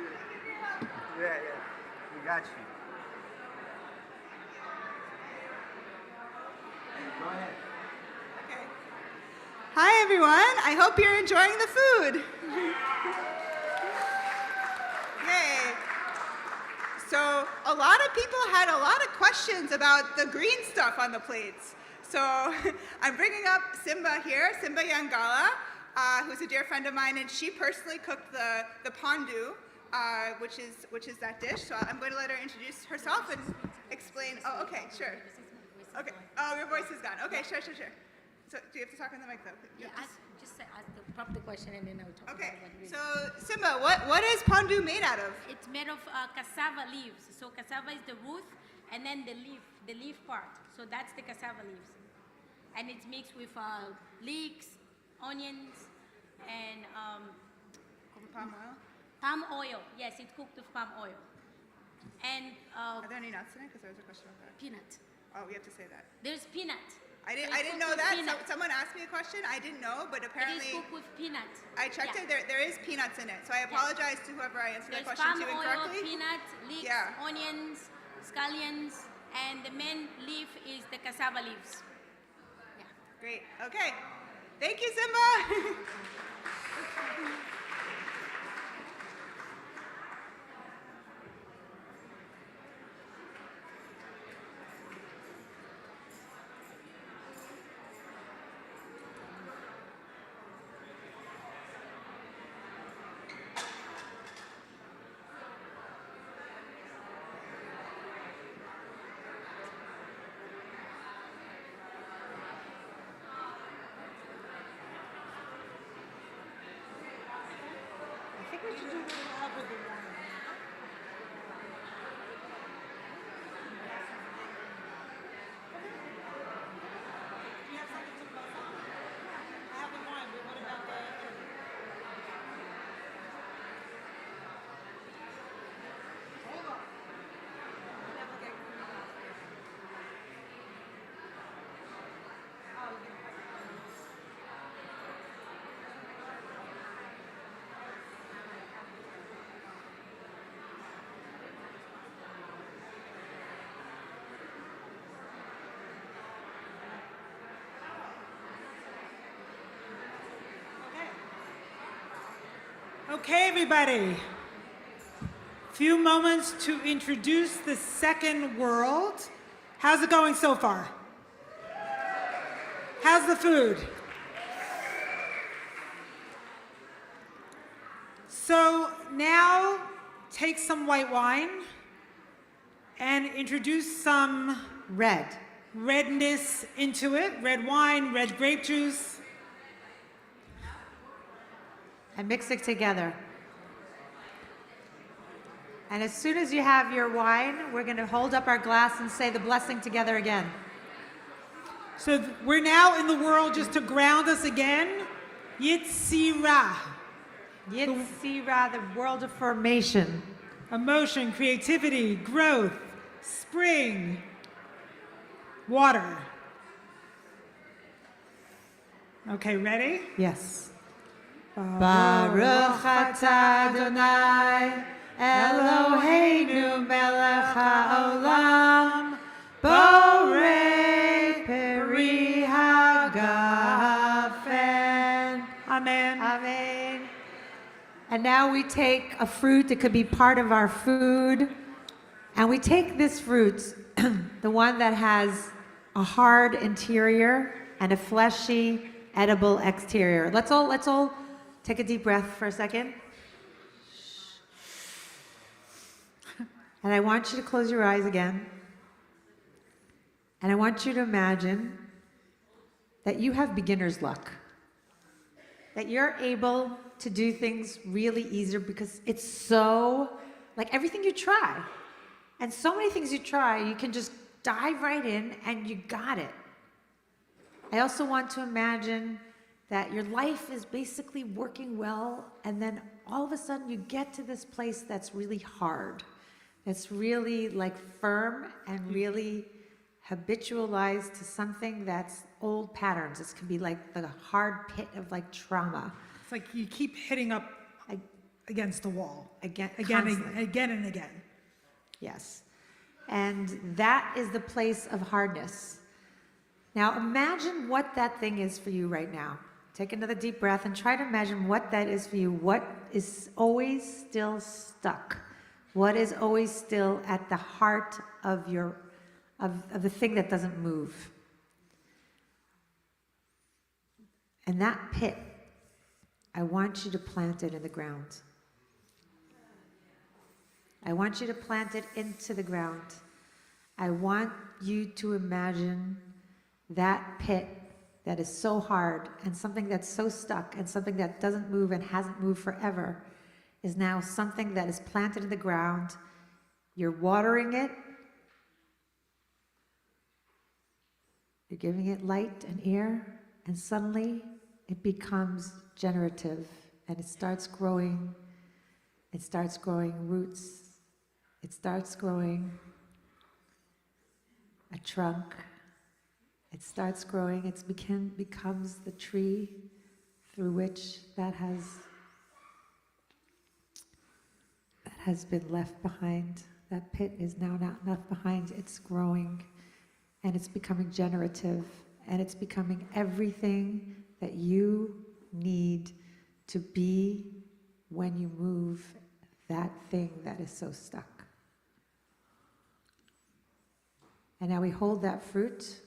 Yeah. We got you. Go ahead. Okay. Hi, everyone. I hope you're enjoying the food. Yay. So a lot of people had a lot of questions about the green stuff on the plates. So I'm bringing up Simba here, Simba Yangala, who's a dear friend of mine, and she personally cooked the pondu, which is that dish. So I'm going to let her introduce herself and explain. Oh, okay, sure. Okay. Oh, your voice is gone. Okay, sure. So do you have to talk on the mic though? Yeah, just ask the question and then I'll talk Okay. about what it is. So Simba, what is pondu made out of? It's made of cassava leaves. So cassava is the root and then the leaf part. So that's the cassava leaves. And it's mixed with leeks, onions, and Palm oil. palm oil. Yes, it's cooked with palm oil. And Are there any nuts in it? Because there was a question about that. peanut. Oh, we have to say that. There's peanut. I So it's didn't cooked know with that. peanut. Someone asked me a question. I didn't know, but It is apparently cooked with peanut. I checked Yeah. it. There is peanuts in it. So I apologize to whoever I answered that There's question palm to oil, incorrectly. peanut, leeks, Yeah. onions, scallions, and the main leaf is the cassava leaves. Yeah. Great. Okay. Thank you, Simba. I think we should do the alphabet one. Do you have something to buzz on? I have the wine, but what about the? Hold on. Never get Okay, everybody. Few moments to introduce the second world. How's it going so far? How's the food? So now take some white wine and introduce some Red. redness into it. Red wine, red grape juice. And mix it together. And as soon as you have your wine, we're going to hold up our glass and say the blessing together again. So we're now in the world, just to ground us again, Yitzira. Yitzira, the world of formation. Emotion, creativity, growth, spring, water. Okay, ready? Yes. Baruch atah Adonai, Eloheinu melech haolam, borei peri hagafen. Amen. Amen. And now we take a fruit that could be part of our food, and we take this fruit, the one that has a hard interior and a fleshy, edible exterior. Let's all take a deep breath for a second. And I want you to close your eyes again. And I want you to imagine that you have beginner's luck. That you're able to do things really easier because it's so, like everything you try. And so many things you try, you can just dive right in and you got it. I also want to imagine that your life is basically working well, and then all of a sudden you get to this place that's really hard, that's really like firm and really habitualized to something that's old patterns. This can be like the hard pit of like trauma. It's like you keep hitting up against the wall. Again, Again, constantly. again and again. Yes. And that is the place of hardness. Now imagine what that thing is for you right now. Take another deep breath and try to imagine what that is for you. What is always still stuck? What is always still at the heart of of the thing that doesn't move? And that pit, I want you to plant it in the ground. I want you to plant it into the ground. I want you to imagine that pit that is so hard and something that's so stuck and something that doesn't move and hasn't moved forever is now something that is planted in the ground. You're watering it. You're giving it light and air, and suddenly it becomes generative and it starts growing. It starts growing roots. It starts growing a trunk. It starts growing. It becomes the tree through which that has been left behind. That pit is now not left behind. It's growing, and it's becoming generative, and it's becoming everything that you need to be when you move that thing that is so stuck. And now we hold that fruit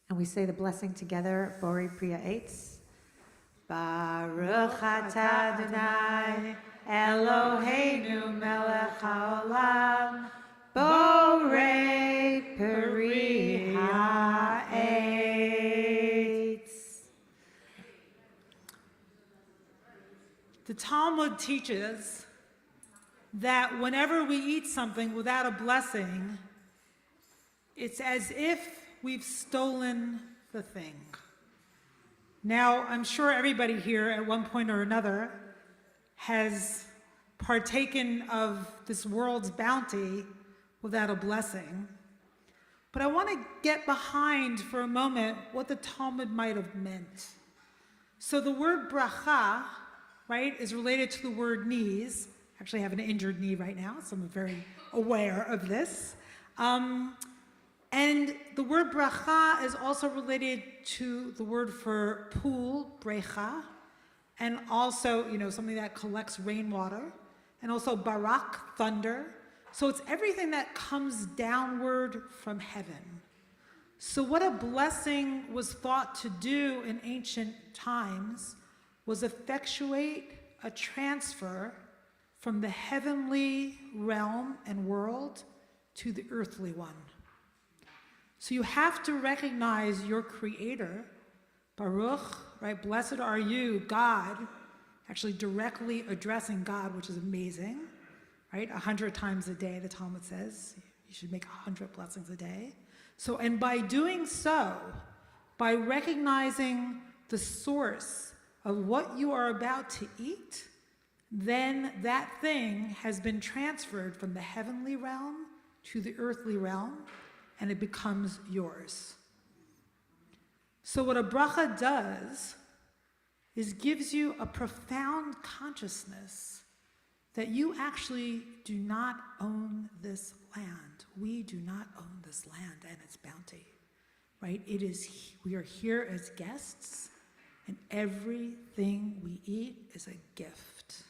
and we say the blessing together, Bori Priya Eitz. Baruch atah Adonai Eloheinu melech haolam Borei Peri ha'etz. The Talmud teaches that whenever we eat something without a blessing, it's as if we've stolen the thing. Now, I'm sure everybody here at one point or another has partaken of this world's bounty without a blessing. But I want to get behind for a moment what the Talmud might have meant. So the word bracha, right, is related to the word knees. I actually have an injured knee right now, so I'm very aware of this. And the word bracha is also related to the word for pool, brecha, and also, something that collects rainwater, and also barak, thunder. So it's everything that comes downward from heaven. So what a blessing was thought to do in ancient times was effectuate a transfer from the heavenly realm and world to the earthly one. So you have to recognize your creator, Baruch, right? Blessed are you, God, actually directly addressing God, which is amazing, right? 100 times a day, the Talmud says. You should make 100 blessings a day. So, and by doing so, by recognizing the source of what you are about to eat, then that thing has been transferred from the heavenly realm to the earthly realm, and it becomes yours. So what a bracha does is gives you a profound consciousness that you actually do not own this land. We do not own this land and its bounty, right? We are here as guests, and everything we eat is a gift.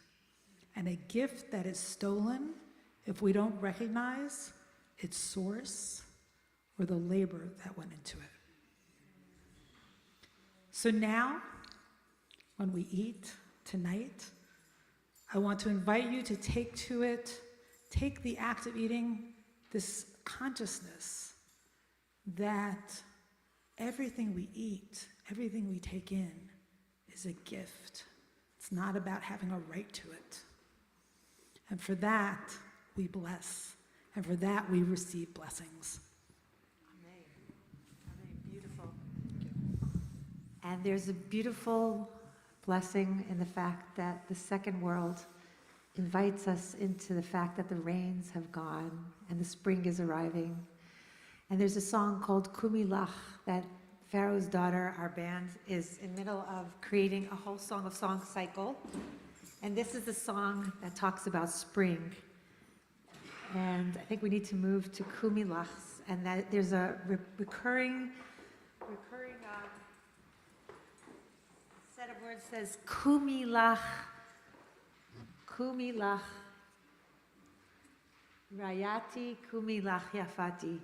And a gift that is stolen if we don't recognize its source or the labor that went into it. So now, when we eat tonight, I want to invite you to take the act of eating, this consciousness that everything we eat, everything we take in is a gift. It's not about having a right to it. And for that, we bless. And for that, we receive blessings. Beautiful. And there's a beautiful blessing in the fact that the second world invites us into the fact that the rains have gone and the spring is arriving. And there's a song called Kumilach that Pharaoh's Daughter, our band, is in the middle of creating a whole Song of Songs cycle. And this is the song that talks about spring. And I think we need to move to Kumilachs, and that there's a recurring set of words says Kumilach, Rayati, Kumilach Yafati.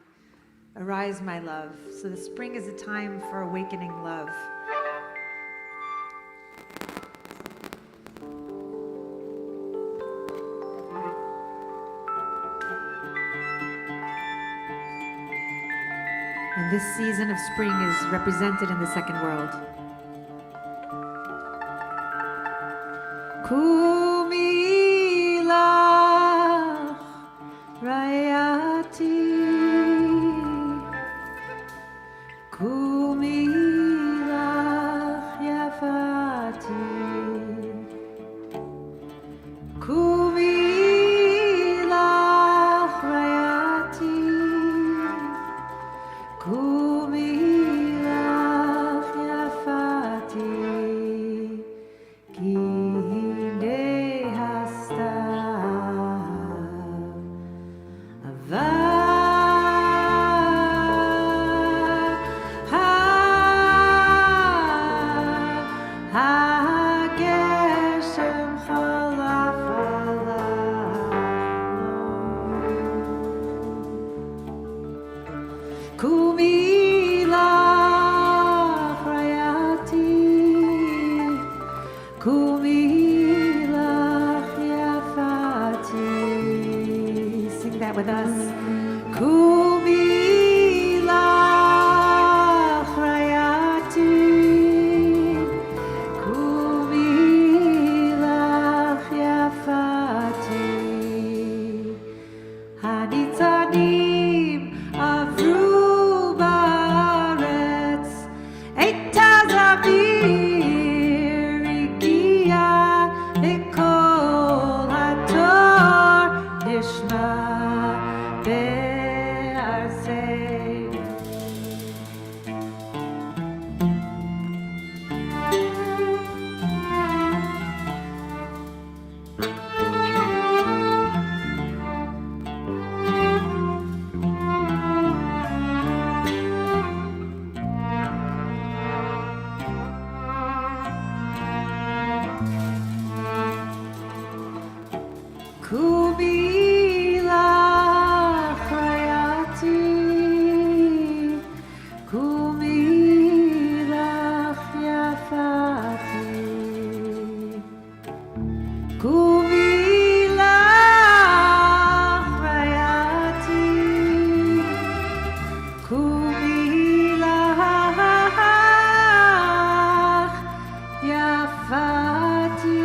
Arise, my love. So the spring is a time for awakening love. And this season of spring is represented in the second world. Kumilach Rayati, Kumilach Yafati, Kumilach Rayati, Kumilach Yafati, Ki hine hasta ava ha-geshem chalaf alav. Kumilach Rayati, Kumilach Yafati. Sing that with us. Kumilach Rayati, Kumilach Yafati. Hanitzanim avru ba'aretz, eitaz avir igia v'kol hator nishma be'arzeh. Kumilach Rayati, Kumilach Yafati, Kumilach Rayati, Kumilach Yafati.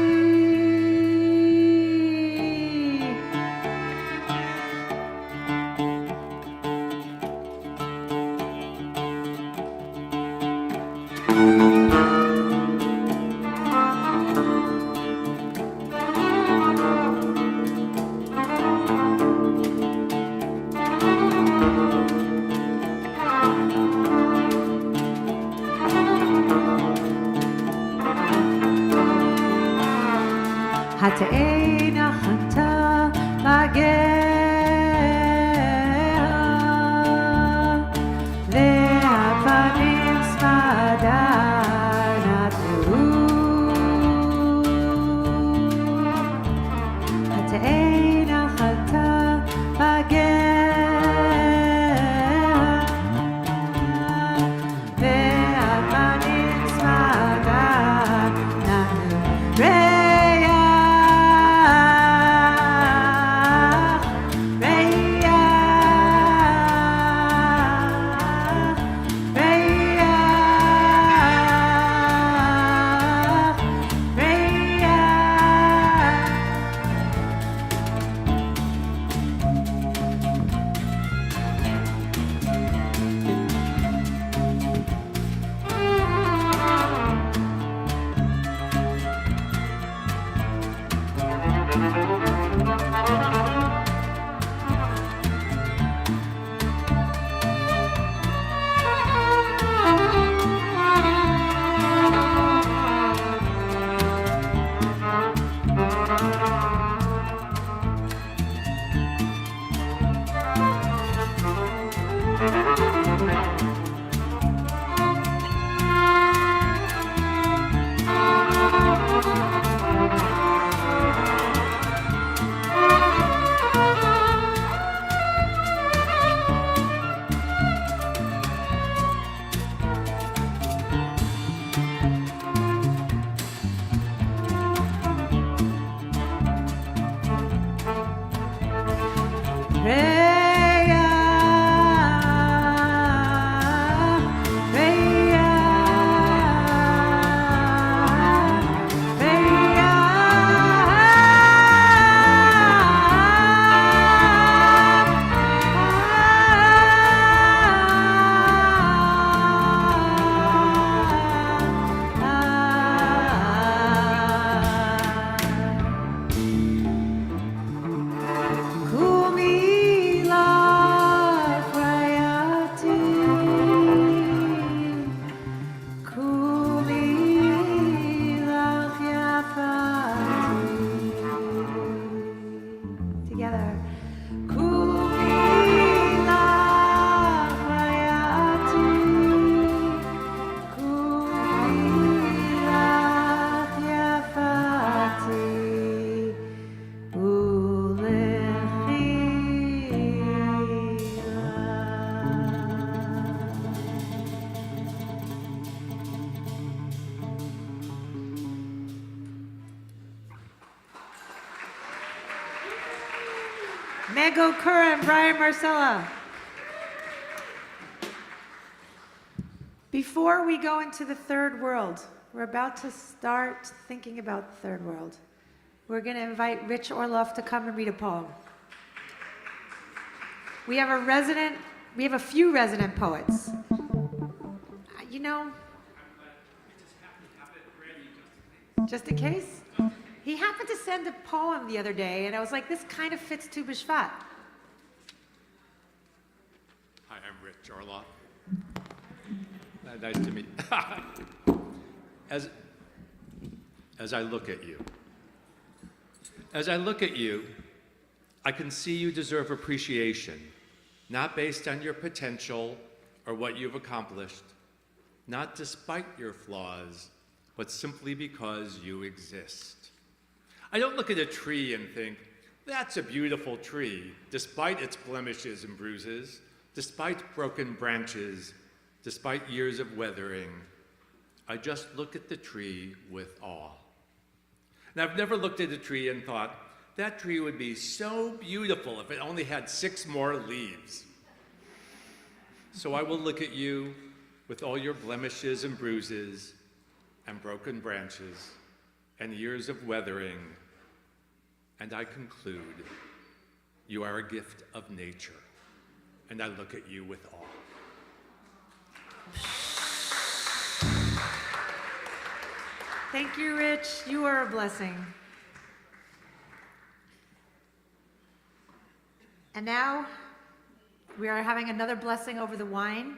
Hat'eina chanta magea, ve'apanim smadar natu. Hat'eina chanta magea, ve'apanim smadar natu. Reya Mego Kura and Brian Marcella. Before we go into the third world, we're about to start thinking about the third world. We're going to invite Rich Orloff to come and read a poem. We have a few resident poets. You know, just in case. He happened to send a poem the other day, and I was like, this kind of fits to B'Shvat. Hi, I'm Rich Orloff. Nice to meet you. As I look at you, I can see you deserve appreciation, not based on your potential or what you've accomplished, not despite your flaws, but simply because you exist. I don't look at a tree and think, that's a beautiful tree, despite its blemishes and bruises, despite broken branches, despite years of weathering. I just look at the tree with awe. And I've never looked at a tree and thought, that tree would be so beautiful if it only had 6 more leaves. So I will look at you with all your blemishes and bruises and broken branches and years of weathering, and I conclude, you are a gift of nature, and I look at you with awe. Thank you, Rich. You are a blessing. And now we are having another blessing over the wine.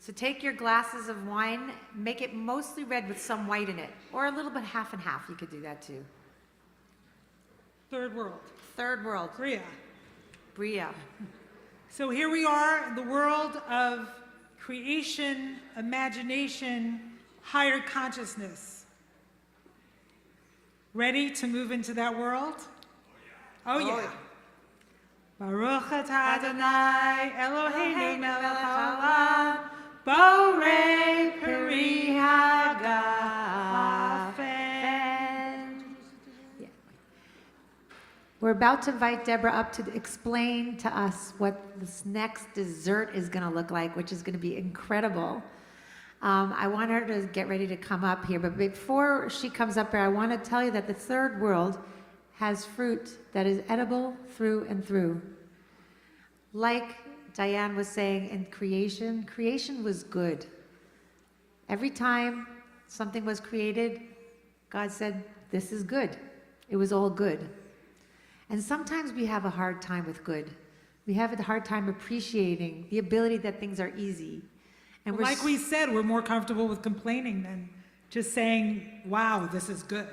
So take your glasses of wine, make it mostly red with some white in it, or a little bit half and half. You could do that too. Third world. Third world. Bria. Bria. So here we are in the world of creation, imagination, higher consciousness. Ready to move into that world? Oh yeah. Baruch atah Adonai Eloheinu melech haolam, borei peri hagafen. We're about to invite Deborah up to explain to us what this next dessert is going to look like, which is going to be incredible. I want her to get ready to come up here, but before she comes up here, I want to tell you that the third world has fruit that is edible through and through. Like Diane was saying in creation, creation was good. Every time something was created, God said, this is good. It was all good. And sometimes we have a hard time with good. We have a hard time appreciating the ability that things are easy. And Well, like we said, we're more comfortable with complaining than just saying, wow, this is good.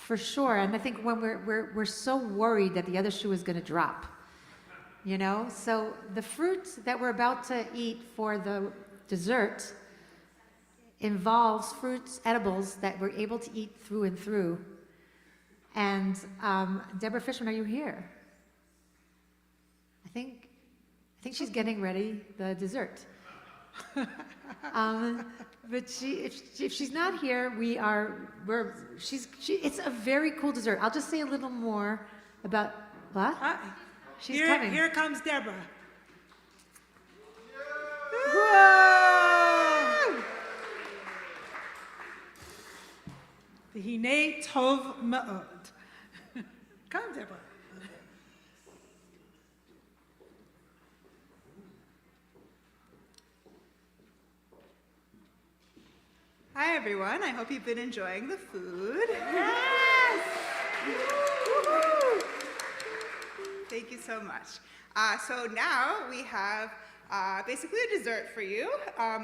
For sure, and I think when we're so worried that the other shoe is going to drop, you know. So the fruit that we're about to eat for the dessert involves fruits, edibles that we're able to eat through and through. And Deborah Fishman, are you here? I think she's getting ready the dessert. But if she's not here, it's a very cool dessert. I'll just say a little more about what? She's coming. Here comes Deborah. Whoa! The Hinei Tov Ma'od. Come, Deborah. Hi, everyone. I hope you've been enjoying the food. Yes! Thank you so much. So now we have basically a dessert for you.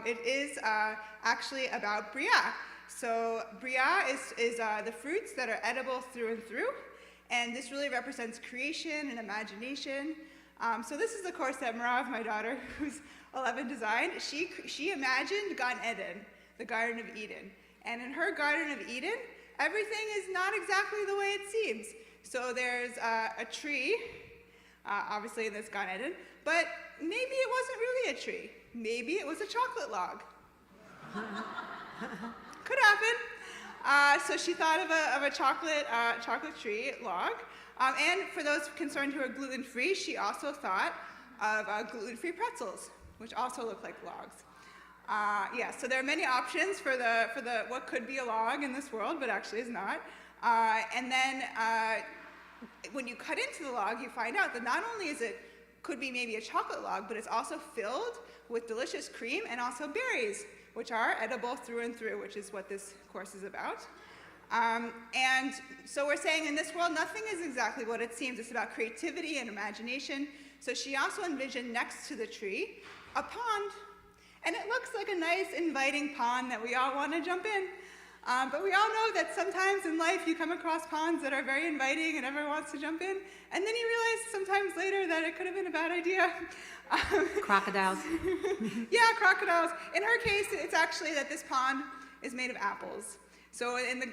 It is actually about bria. So bria is the fruits that are edible through and through. And this really represents creation and imagination. So this is the course that Marav, my daughter, who's 11, designed. She imagined Gan Eden, the Garden of Eden. And in her Garden of Eden, everything is not exactly the way it seems. So there's a tree, obviously in this Gan Eden, but maybe it wasn't really a tree. Maybe it was a chocolate log. Could happen. So she thought of a chocolate tree log. And for those concerned who are gluten-free, she also thought of gluten-free pretzels, which also look like logs. Yeah, so there are many options for the what could be a log in this world, but actually is not. And then when you cut into the log, you find out that not only could be maybe a chocolate log, but it's also filled with delicious cream and also berries, which are edible through and through, which is what this course is about. And so we're saying in this world, nothing is exactly what it seems. It's about creativity and imagination. So she also envisioned next to the tree a pond. And it looks like a nice, inviting pond that we all want to jump in. But we all know that sometimes in life you come across ponds that are very inviting and everyone wants to jump in. And then you realize sometimes later that it could have been a bad idea. Crocodiles. Yeah, crocodiles. In her case, it's actually that this pond is made of apples. So in the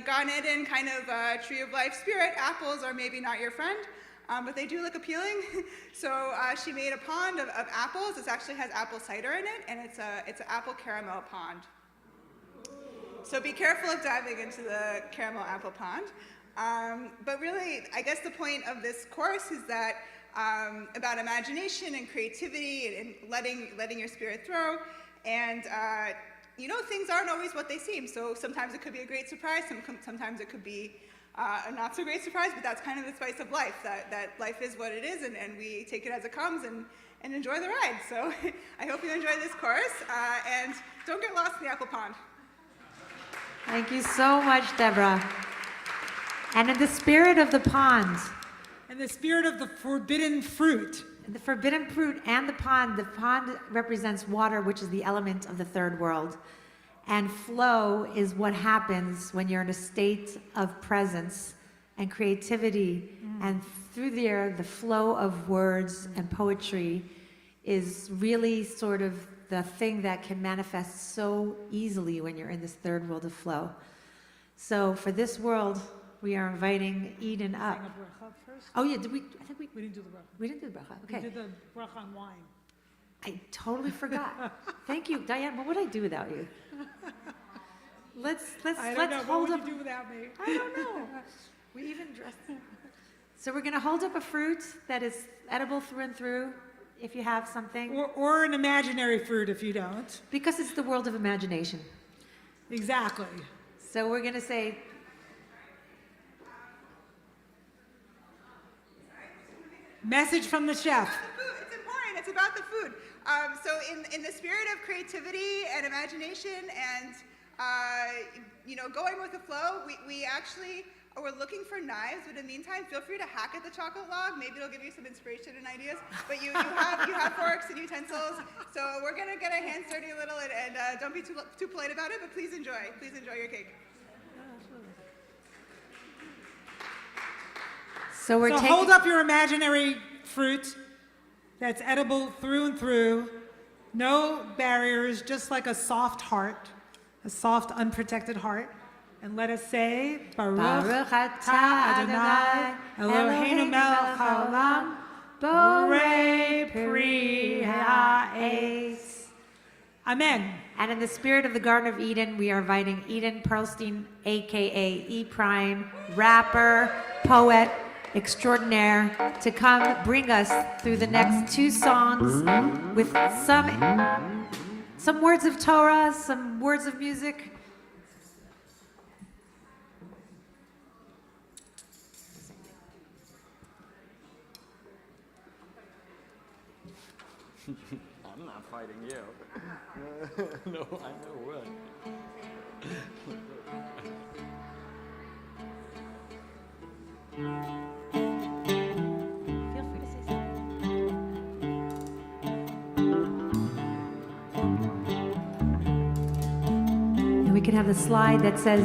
Gan Eden kind of tree of life spirit, apples are maybe not your friend, but they do look appealing. So she made a pond of apples. This actually has apple cider in it, and it's an apple caramel pond. So be careful of diving into the caramel apple pond. But really, I guess the point of this course is that about imagination and creativity and letting your spirit throw. And things aren't always what they seem. So sometimes it could be a great surprise. Sometimes it could be a not so great surprise. But that's kind of the spice of life. That life is what it is, and we take it as it comes and enjoy the ride. So I hope you enjoy this course, and don't get lost in the apple pond. Thank you so much, Deborah. And in the spirit of the pond, And the spirit of the forbidden fruit. the forbidden fruit and the pond represents water, which is the element of the third world. And flow is what happens when you're in a state of presence and creativity. And through there, the flow of words and poetry is really sort of the thing that can manifest so easily when you're in this third world of flow. So for this world, we are inviting Eden up. Sang a bracha first? Oh yeah, I think We didn't do the bracha. we didn't do the bracha. We Okay. did the bracha on wine. I totally forgot. Thank you, Diane. What would I do without you? Let's I don't know. What hold would up. you do without me? I don't know. We even dressed. So we're going to hold up a fruit that is edible through and through, if you have something, Or an imaginary fruit if you don't. because it's the world of imagination. Exactly. So we're going to say, Message from the chef. Food. It's important. It's about the food. So in the spirit of creativity and imagination and going with the flow, we actually we're looking for knives. But in the meantime, feel free to hack at the chocolate log. Maybe it'll give you some inspiration and ideas. But you have forks and utensils. So we're gonna get our hands dirty a little and don't be too polite about it. But please enjoy. Please enjoy your cake. so we're So taking. hold up your imaginary fruit that's edible through and through. No barriers, just like a soft heart, a soft, unprotected heart. And let us say, Baruch Baruch atah Adonai, Eloheinu melech haolam, borei pri ha'etz. Amen. And in the spirit of the Garden of Eden, we are inviting Eden Pearlstein, aka E Prime, rapper, poet extraordinaire, to come bring us through the next two songs with some words of Torah, some words of music. I'm not fighting you. No, I know what. Feel free to say something. And we can have the slide that says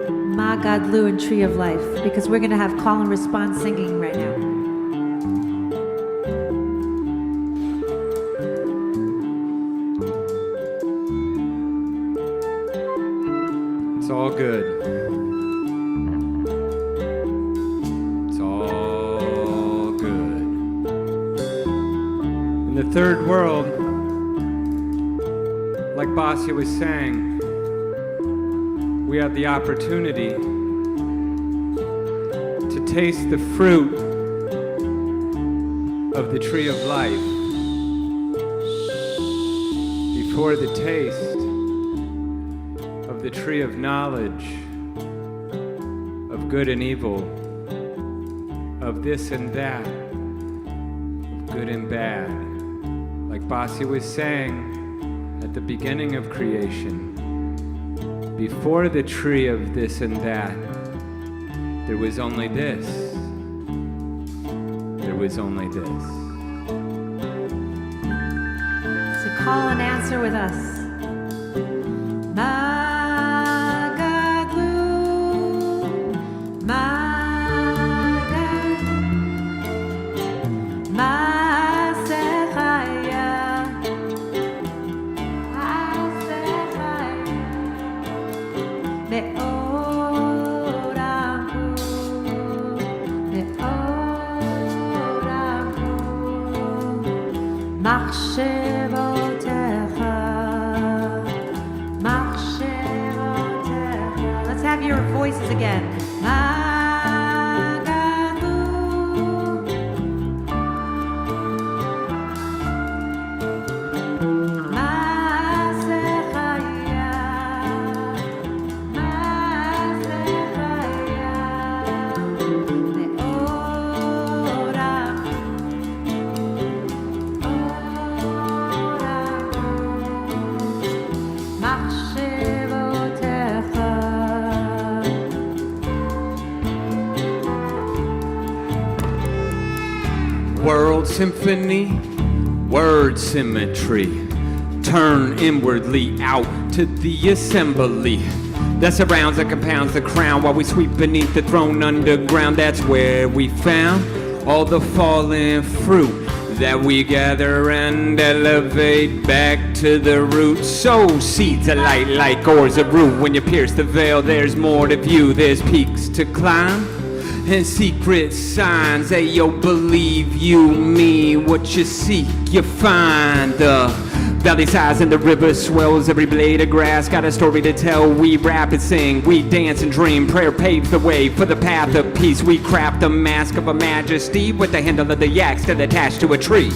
Ma Gadlu and Tree of Life, because we're going to have call and response singing right now. It's all good. It's all good. In the third world, like Basia was saying, we have the opportunity to taste the fruit of the tree of life before the taste of the tree of knowledge, of good and evil, of this and that, of good and bad. Like Basi was saying at the beginning of creation, before the tree of this and that, there was only this. There was only this. So call and answer with us. Magadu, Magadu, Masechaya, Masechaya, Me'orahu, Me'orahu, Machshevotecha, Machshevotecha. Let's have your voices again. Magadu, Masechaya, Masechaya, Me'orahu, World symphony, word symmetry. Turn inwardly out to the assembly that surrounds and compounds the crown while we sweep beneath the throne underground. That's where we found all the fallen fruit that we gather and elevate back to the root. Sow seeds of light like ores of root. When you pierce the veil, there's more to view. There's peaks to climb and secret signs. Hey, yo, believe you me, what you seek, you find. The valley sighs and the river swells. Every blade of grass got a story to tell. We rap and sing, we dance and dream. Prayer paves the way for the path of peace. We craft the mask of a majesty with the handle of the axe still attached to a tree.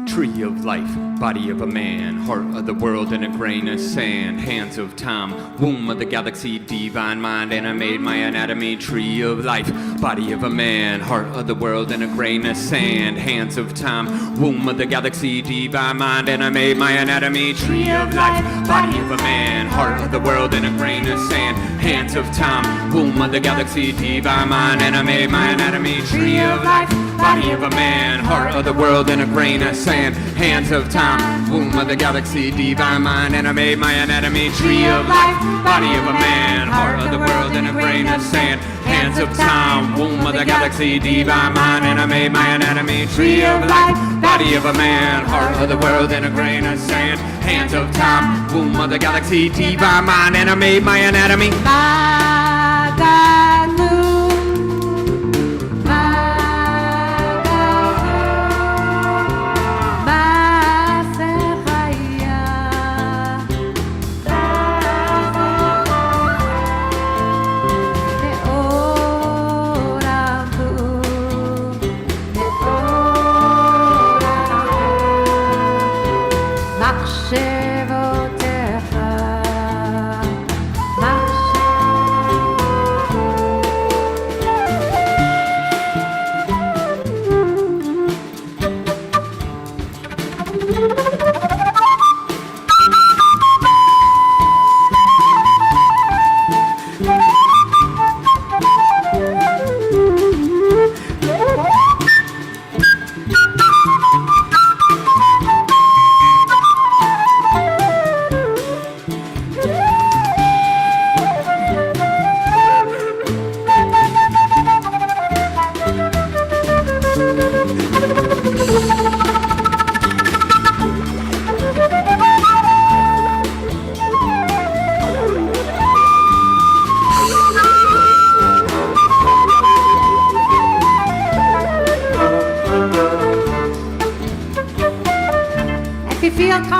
Tree of life, body of a man, heart of the world and a grain of sand, hands of time, womb of the galaxy, divine mind, and I made my anatomy. Tree of life, body of a man, heart of the world and a grain of sand, hands of time, womb of the galaxy, divine mind, and I made my anatomy. Tree of life, body of a man, heart of the world and a grain of sand, hands of time, womb of the galaxy, divine mind, and I made my anatomy. Tree of life, body of a man, heart of the world and a grain of sand, hands of time, womb of the galaxy, divine mind, and I made my anatomy. Tree of life, body of a man, heart of the world and a grain of sand, hands of time, womb of the galaxy, divine mind, and I made my anatomy. Tree of life, body of a man, heart of the world and a grain of sand, hands of time, womb of the galaxy, divine mind, and I made my anatomy. Machshevotecha,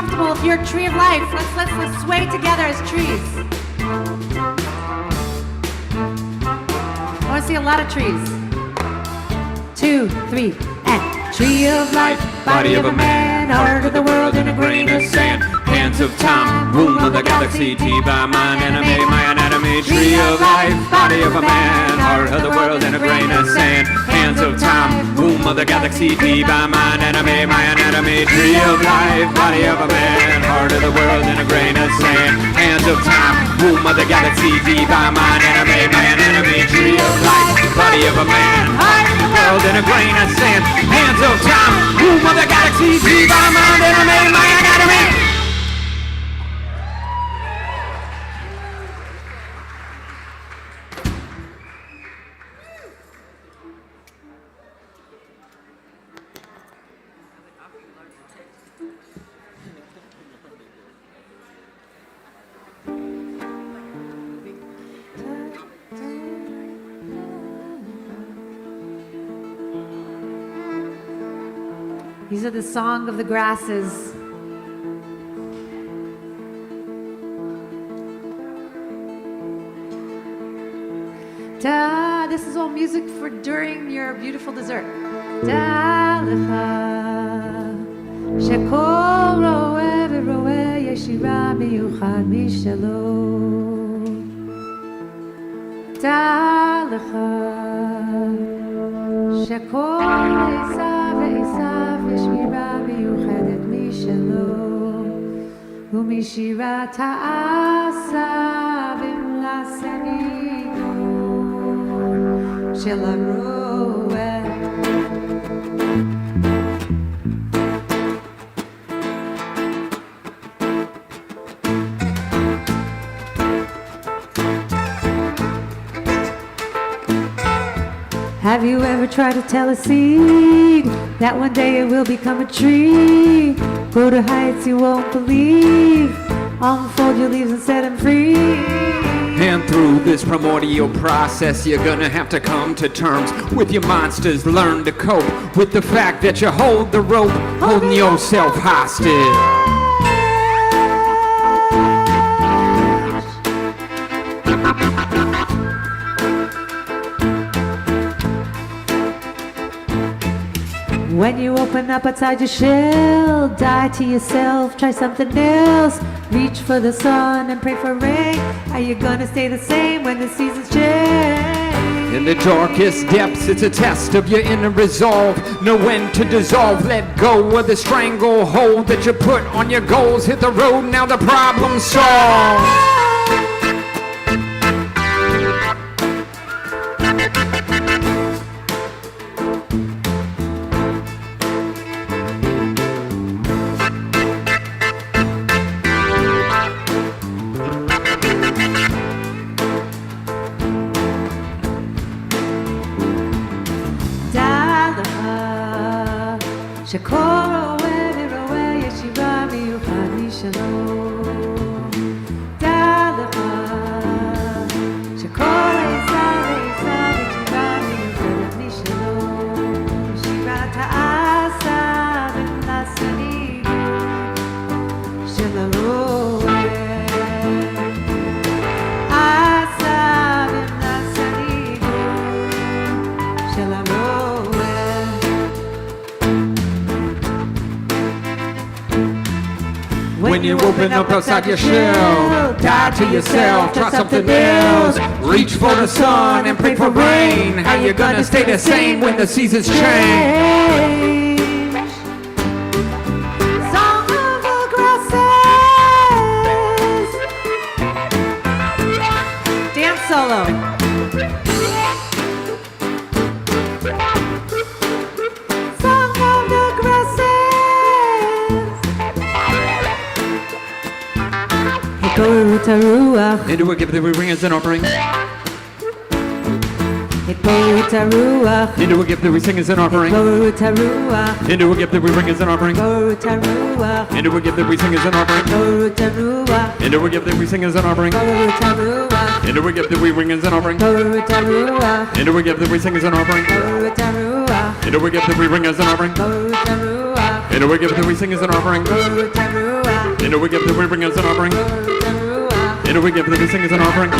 comfortable with your tree of life. Let's sway together as trees. I want to see a lot of trees. 2, 3, and tree of life, body of a man, heart of the world in a grain of sand. Hands of time, womb of the galaxy, T by mind, anime, my anatomy. Tree of life, body of a man, heart of the world in a grain of sand. Hands of time, womb of the galaxy, T by mind, anime, my anatomy. Tree of life, body of a man, heart of the world in a grain of sand. Hands of time, womb of the galaxy, T by mind, anime, my anatomy. Tree of life, body of a man, heart of the world in a grain of sand. Hands of time, womb of the galaxy, T by mind, anime, my anatomy. These are the song of the grasses. Da, this is all music for during your beautiful dessert. Da lecha, shekol roe v'roe yeshira miyuchad mishalo. Da lecha, shekol esav ve'esav yeshira miyuchadet mishalo. U'mishirat ha'asavim laseni של הרועה. Have you ever tried to tell a seed that one day it will become a tree? Go to heights you won't believe, unfold your leaves and set them free. And through this primordial process, you're gonna have to come to terms with your monsters. Learn to cope with the fact that you hold the rope, holding yourself hostage. When you open up outside your shell, die to yourself, try something else. Reach for the sun and pray for rain. Are you gonna stay the same when the seasons change? In the darkest depths, it's a test of your inner resolve. Know when to dissolve, let go of the stranglehold that you put on your goals. Hit the road, now the problem's solved. שכל רואה ורואה ישיבה מיוחד משלו. דע לך שכל עיסה ועיסה ישיבה מיוחדת משלו. שירת העשה ונשני של הרואה. עשה ונשני של הרואה. When you open up outside your shell, die to yourself, try something else. Reach for the sun and pray for rain. How you gonna stay the same when the seasons change? Song of the grasses. Dance solo. Song of the grasses. Into a give the ring as an offering. Into a gift that we sing as an offering. Into a gift that we bring as an offering. Into a gift that we sing as an offering. Into a gift that we sing as an offering. Into a gift that we bring as an offering. Into a gift that we sing as an offering. Into a gift that we bring as an offering. Into And we give that we sing as an offering. And we give that we bring as an offering. And we give that we sing as an offering.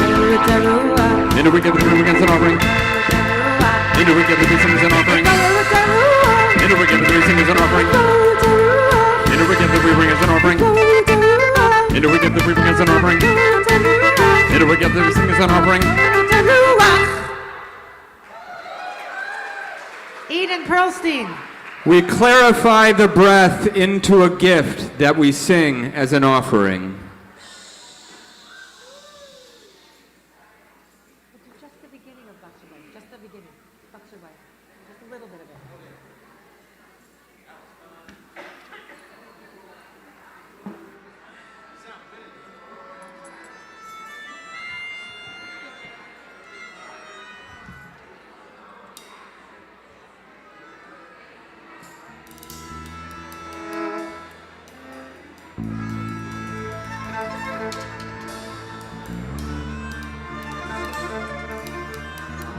And we give that we bring as an offering. And we give that we sing as an offering. And we give that we sing as an offering. And we give that we bring as an offering. And we give that we bring as an offering. And we give that we sing as an offering. Eden Pearlstein. We clarify the breath into a gift that we sing as an offering. Just the beginning of B'Shvat, just the beginning. B'Shvat, just a little bit of it.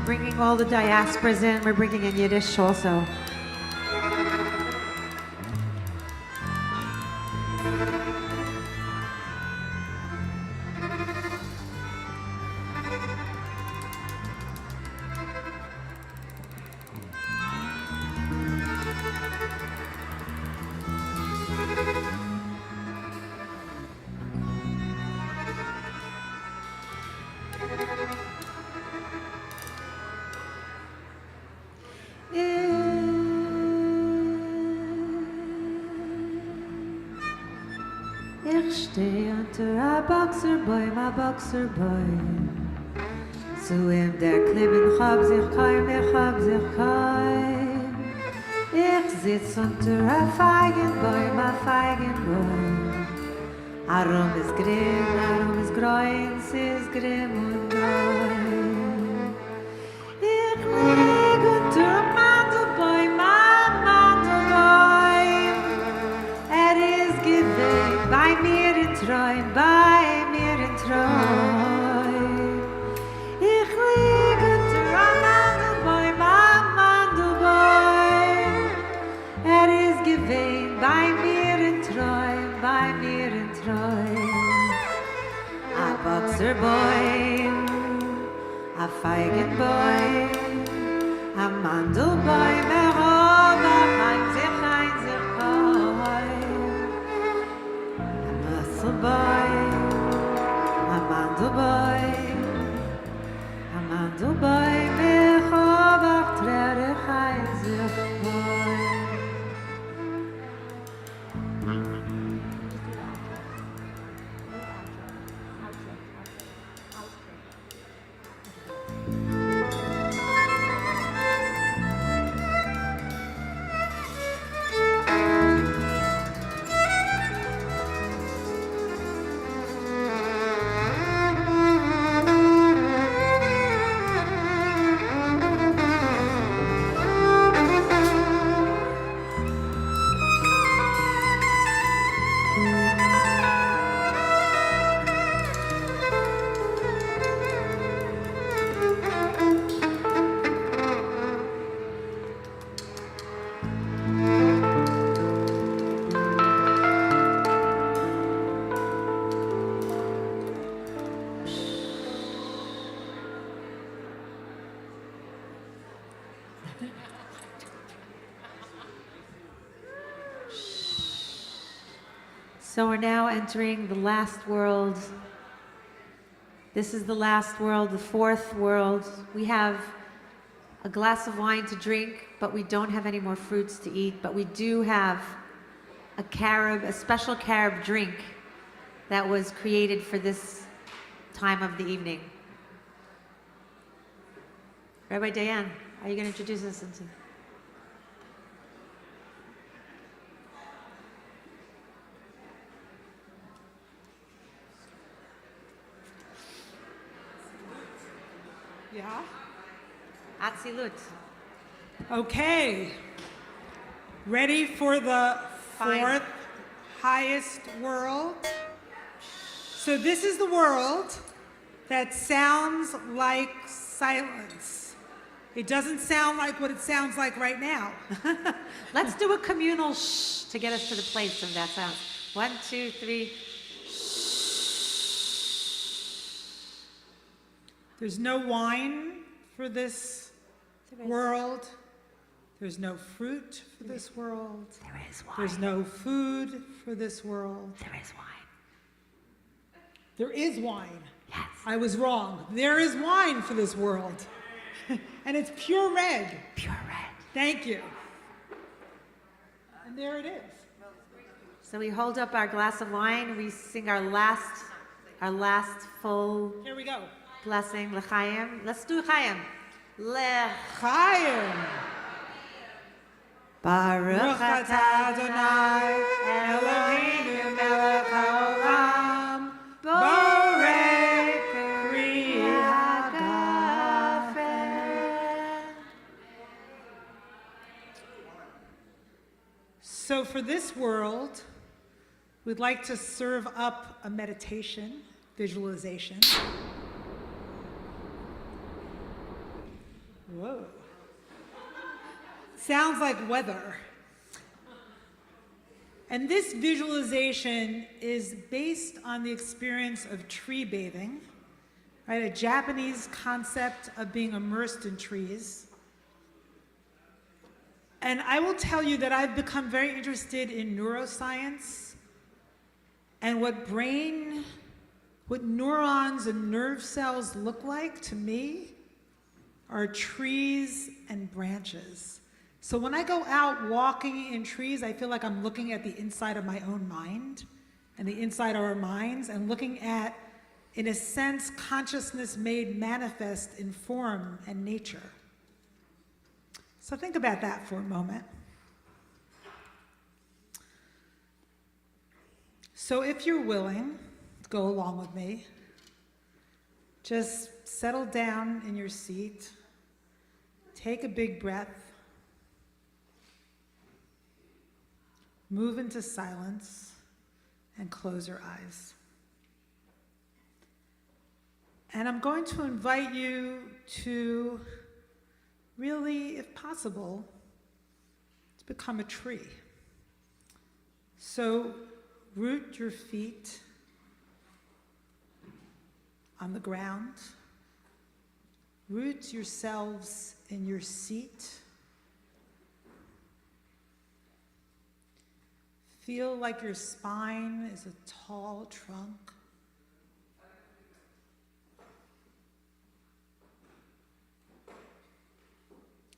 Bringing all the diasporas in, we're bringing in Yiddish also. Ich stehe unter a Boxerboy, zu ihm der Klippen hab sich kein, ich hab sich kein. Ich sitz unter a Feigenbäum, Arum ist grün, es ist grimm und grün. Ich lieg unter a Mandelbäum, ist gewesen bei mir in Träum, Ich lieg unter a Mandelbäum, ist gewesen bei mir in Träum, A Boxerboy, a Feigenboy, a Mandelbäum, ein sich boy, a mandel boy, me hobach trere heiser boy. So we're now entering the last world. This is the last world, the fourth world. We have a glass of wine to drink, but we don't have any more fruits to eat. But we do have a special Carib drink that was created for this time of the evening. Rabbi Diane, are you going to introduce us into? Yeah? Atzilut. Okay. Ready for the Fine. fourth highest world? So this is the world that sounds like silence. It doesn't sound like what it sounds like right now. Let's do a communal shh to get us to the place of that sound. 1, 2, 3. There's no wine for this world. There's no fruit for this world. There is wine. There's no food for this world. There is wine. There is wine. Yes. I was wrong. There is wine for this world. And it's pure red. Pure red. Thank you. And there it is. So we hold up our glass of wine. We sing our last full Here we go. blessing, L'chaim. Let's do Chaim. L'chaim. Chaim. Baruch atah Adonai Eloheinu melech haolam borei peri hagafen. So for this world, we'd like to serve up a meditation, visualization. Whoa. Sounds like weather. And this visualization is based on the experience of tree bathing, right? A Japanese concept of being immersed in trees. And I will tell you that I've become very interested in neuroscience and what neurons and nerve cells look like to me are trees and branches. So when I go out walking in trees, I feel like I'm looking at the inside of my own mind and the inside of our minds and looking at, in a sense, consciousness made manifest in form and nature. So think about that for a moment. So if you're willing to go along with me, just settle down in your seat, take a big breath, move into silence, and close your eyes. And I'm going to invite you to really, if possible, to become a tree. So root your feet on the ground. Root yourselves in your seat. Feel like your spine is a tall trunk.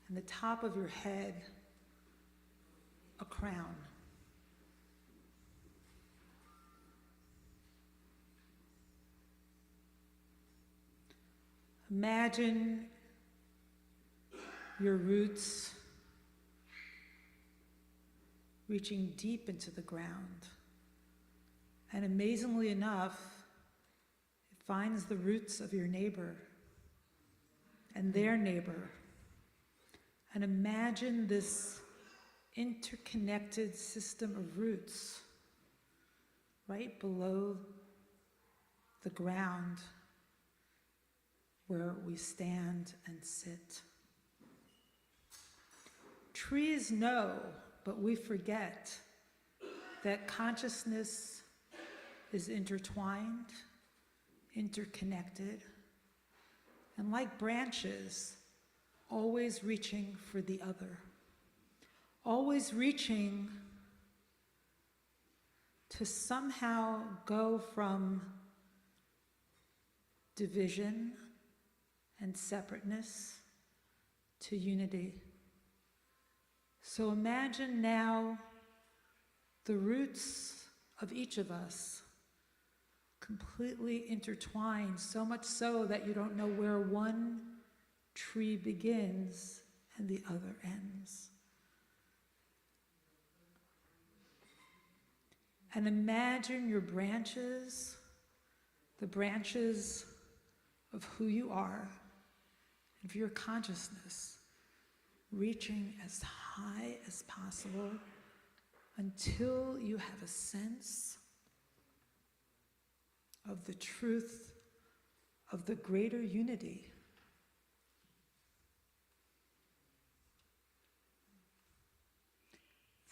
And the top of your head, a crown. Imagine your roots reaching deep into the ground. And amazingly enough, it finds the roots of your neighbor and their neighbor. And imagine this interconnected system of roots right below the ground where we stand and sit. Trees know, but we forget that consciousness is intertwined, interconnected, and like branches, always reaching for the other, always reaching to somehow go from division and separateness to unity. So imagine now the roots of each of us completely intertwined, so much so that you don't know where one tree begins and the other ends. And imagine your branches, the branches of who you are, of your consciousness, reaching as high as possible until you have a sense of the truth of the greater unity.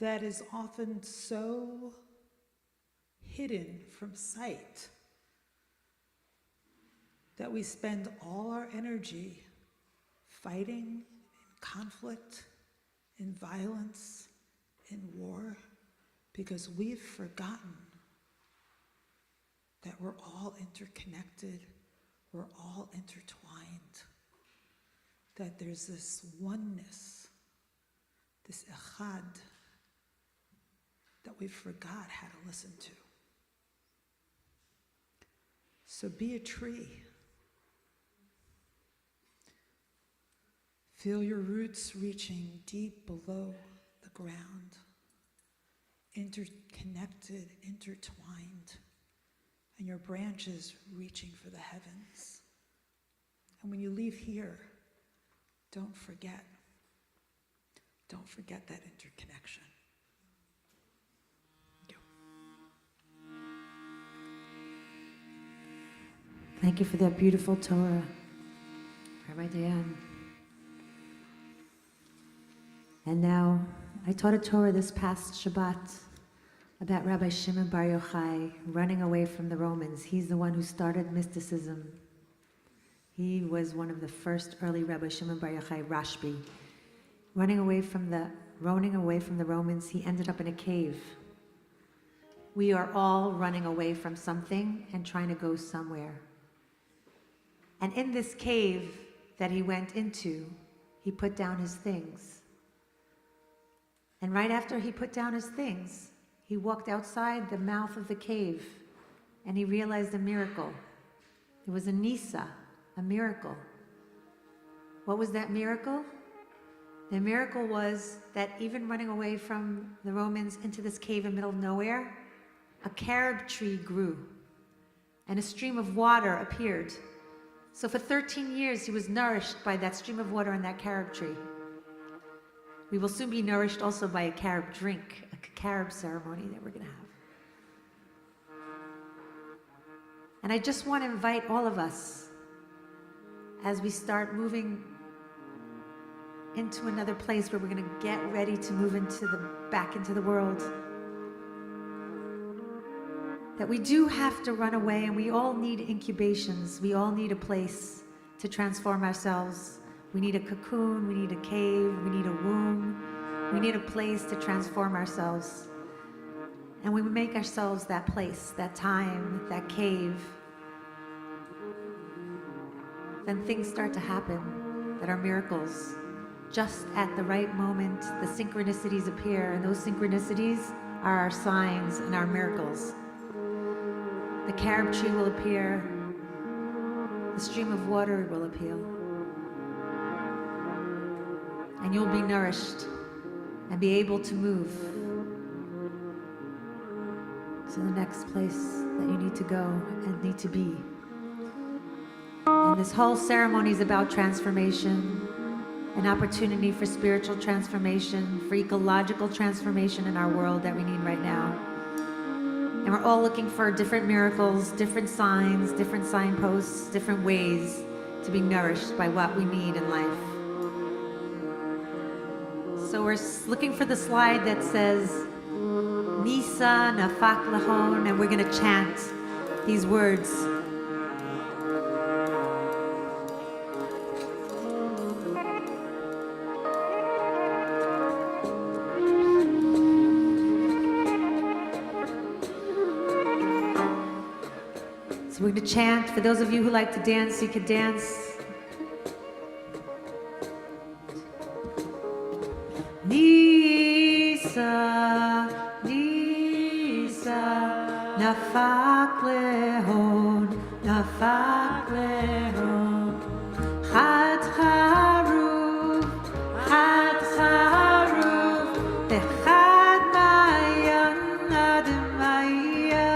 that is often so hidden from sight that we spend all our energy fighting in conflict, in violence, in war, because we've forgotten that we're all interconnected, we're all intertwined, that there's this oneness, this echad, that we forgot how to listen to. So be a tree. Feel your roots reaching deep below the ground, interconnected, intertwined, and your branches reaching for the heavens. And when you leave here, don't forget that interconnection. Thank you for that beautiful Torah, Rabbi Diane. And now, I taught a Torah this past Shabbat about Rabbi Shimon Bar Yochai running away from the Romans. He's the one who started mysticism. He was one of the first early Rabbi Shimon Bar Yochai, Rashbi. Running away from the Romans, he ended up in a cave. We are all running away from something and trying to go somewhere. And in this cave that he went into, he put down his things. And right after he put down his things, he walked outside the mouth of the cave and he realized a miracle. It was a nisa, a miracle. What was that miracle? The miracle was that even running away from the Romans into this cave in the middle of nowhere, a carob tree grew and a stream of water appeared. So for 13 years, he was nourished by that stream of water and that carob tree. We will soon be nourished also by a carob drink, a carob ceremony that we're going to have. And I just want to invite all of us, as we start moving into another place where we're going to get ready to move back into the world, that we do have to run away, and we all need incubations. We all need a place to transform ourselves. We need a cocoon, we need a cave, we need a womb. We need a place to transform ourselves. And when we make ourselves that place, that time, that cave, then things start to happen that are miracles. Just at the right moment, the synchronicities appear, and those synchronicities are our signs and our miracles. The carob tree will appear, the stream of water will appear, and you'll be nourished and be able to move to the next place that you need to go and need to be. And this whole ceremony is about transformation, an opportunity for spiritual transformation, for ecological transformation in our world that we need right now. And we're all looking for different miracles, different signs, different signposts, different ways to be nourished by what we need in life. So we're looking for the slide that says, Nisa Nafak Lahon, and we're going to chant these words. So we're going to chant. For those of you who like to dance, you can dance. Nisa, Nisa, Nafak Lehon, Nafak Lehon, Chad Charuf, Chad Charuf, Techad Mayan Admaya,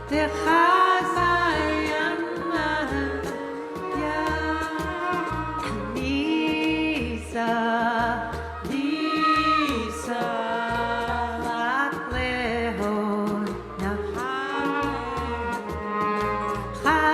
Techad Mayan Admaya, Nisa. Chad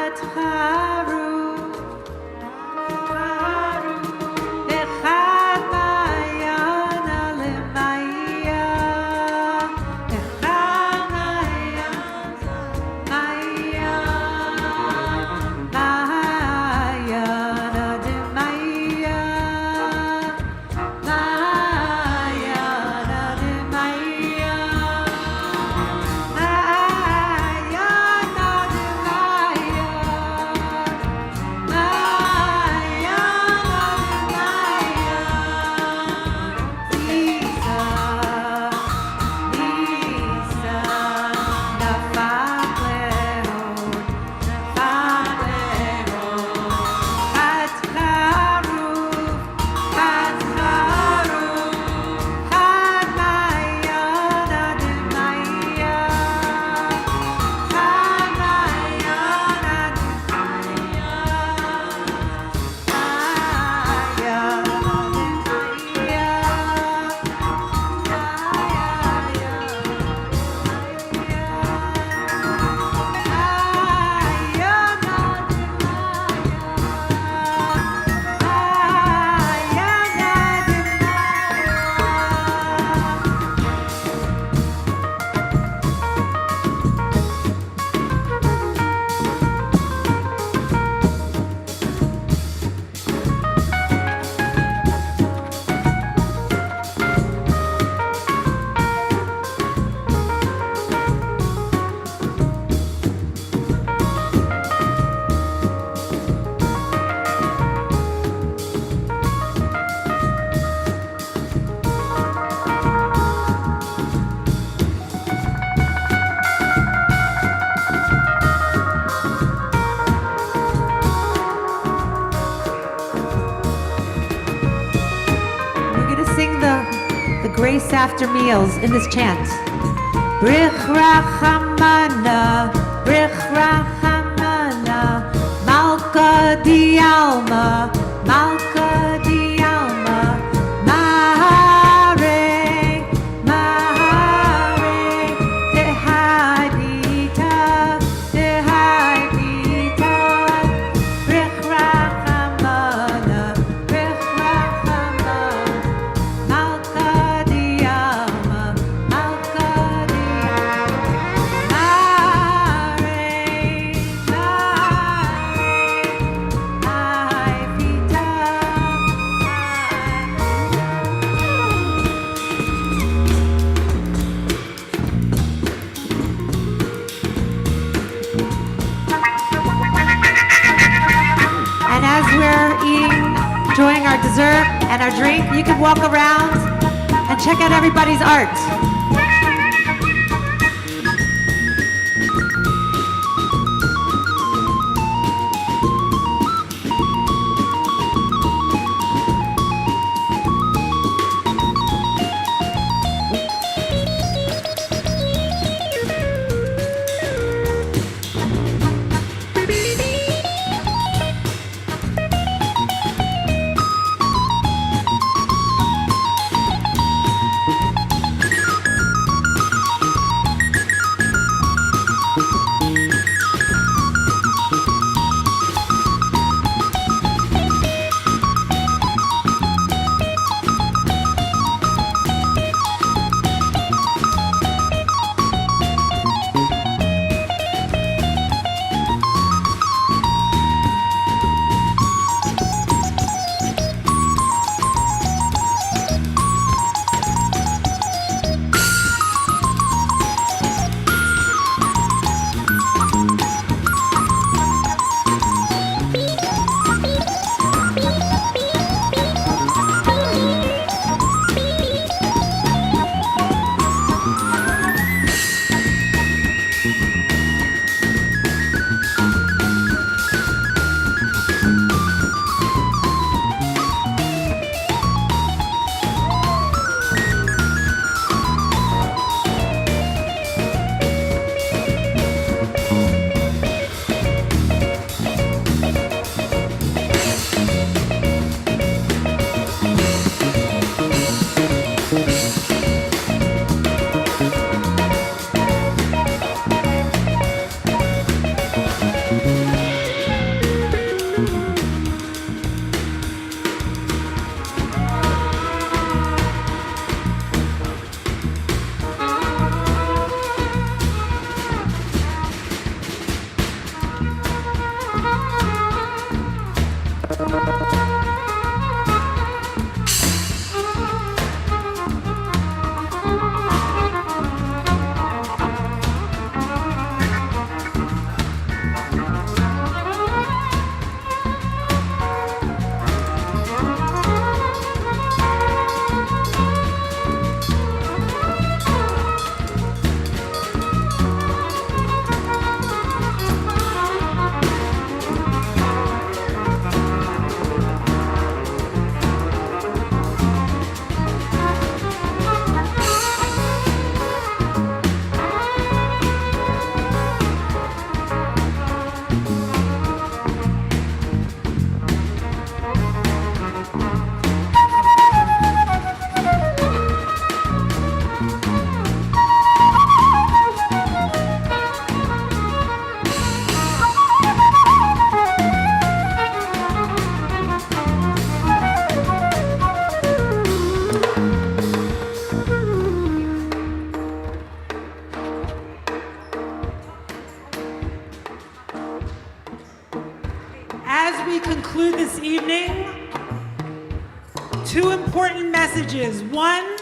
grace after meals in this chant. Brich Rachamana, Brich Rachamana, Malka di Alma, Malka di Alma, Mahare, Mahare, Tehadita, Tehadita, Brich Rachamana, Brich Rachamana, Malka di Alma, Malka di Alma, And as we're eating, enjoying our dessert and our drink, you can walk around and check out everybody's art. As we conclude this evening, two important messages. One,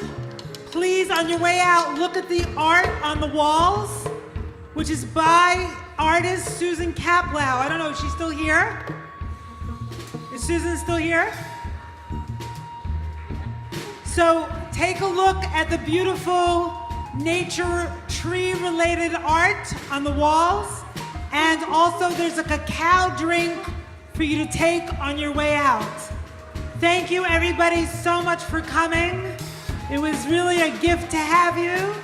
please, on your way out, look at the art on the walls, which is by artist Susan Kaplow. I don't know, is she still here? Is Susan still here? So take a look at the beautiful nature tree-related art on the walls. And also there's a cacao drink for you to take on your way out. Thank you everybody so much for coming. It was really a gift to have you.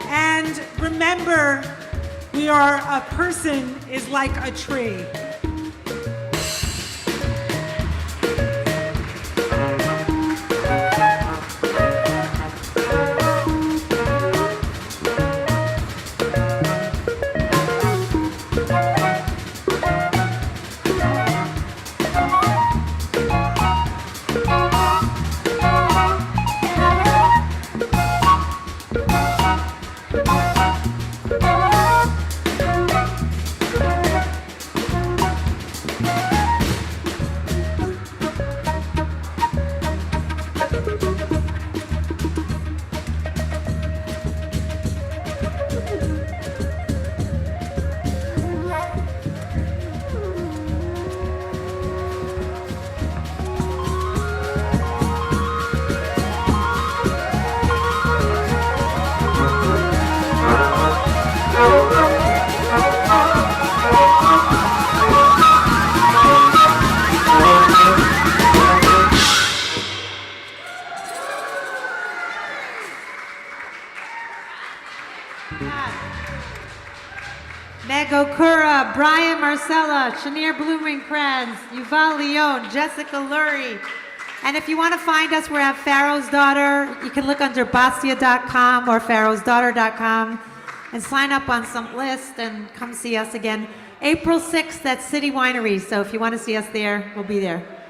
And remember, we are a person is like a tree. Meg Okura, Brian Marcella, Shanier Blumenkranz, Yuval Leon, Jessica Lurie. And if you want to find us, we're at Pharaoh's Daughter. You can look under bastia.com or pharaohsdaughter.com and sign up on some list and come see us again. April 6th at City Winery. So if you want to see us there, we'll be there.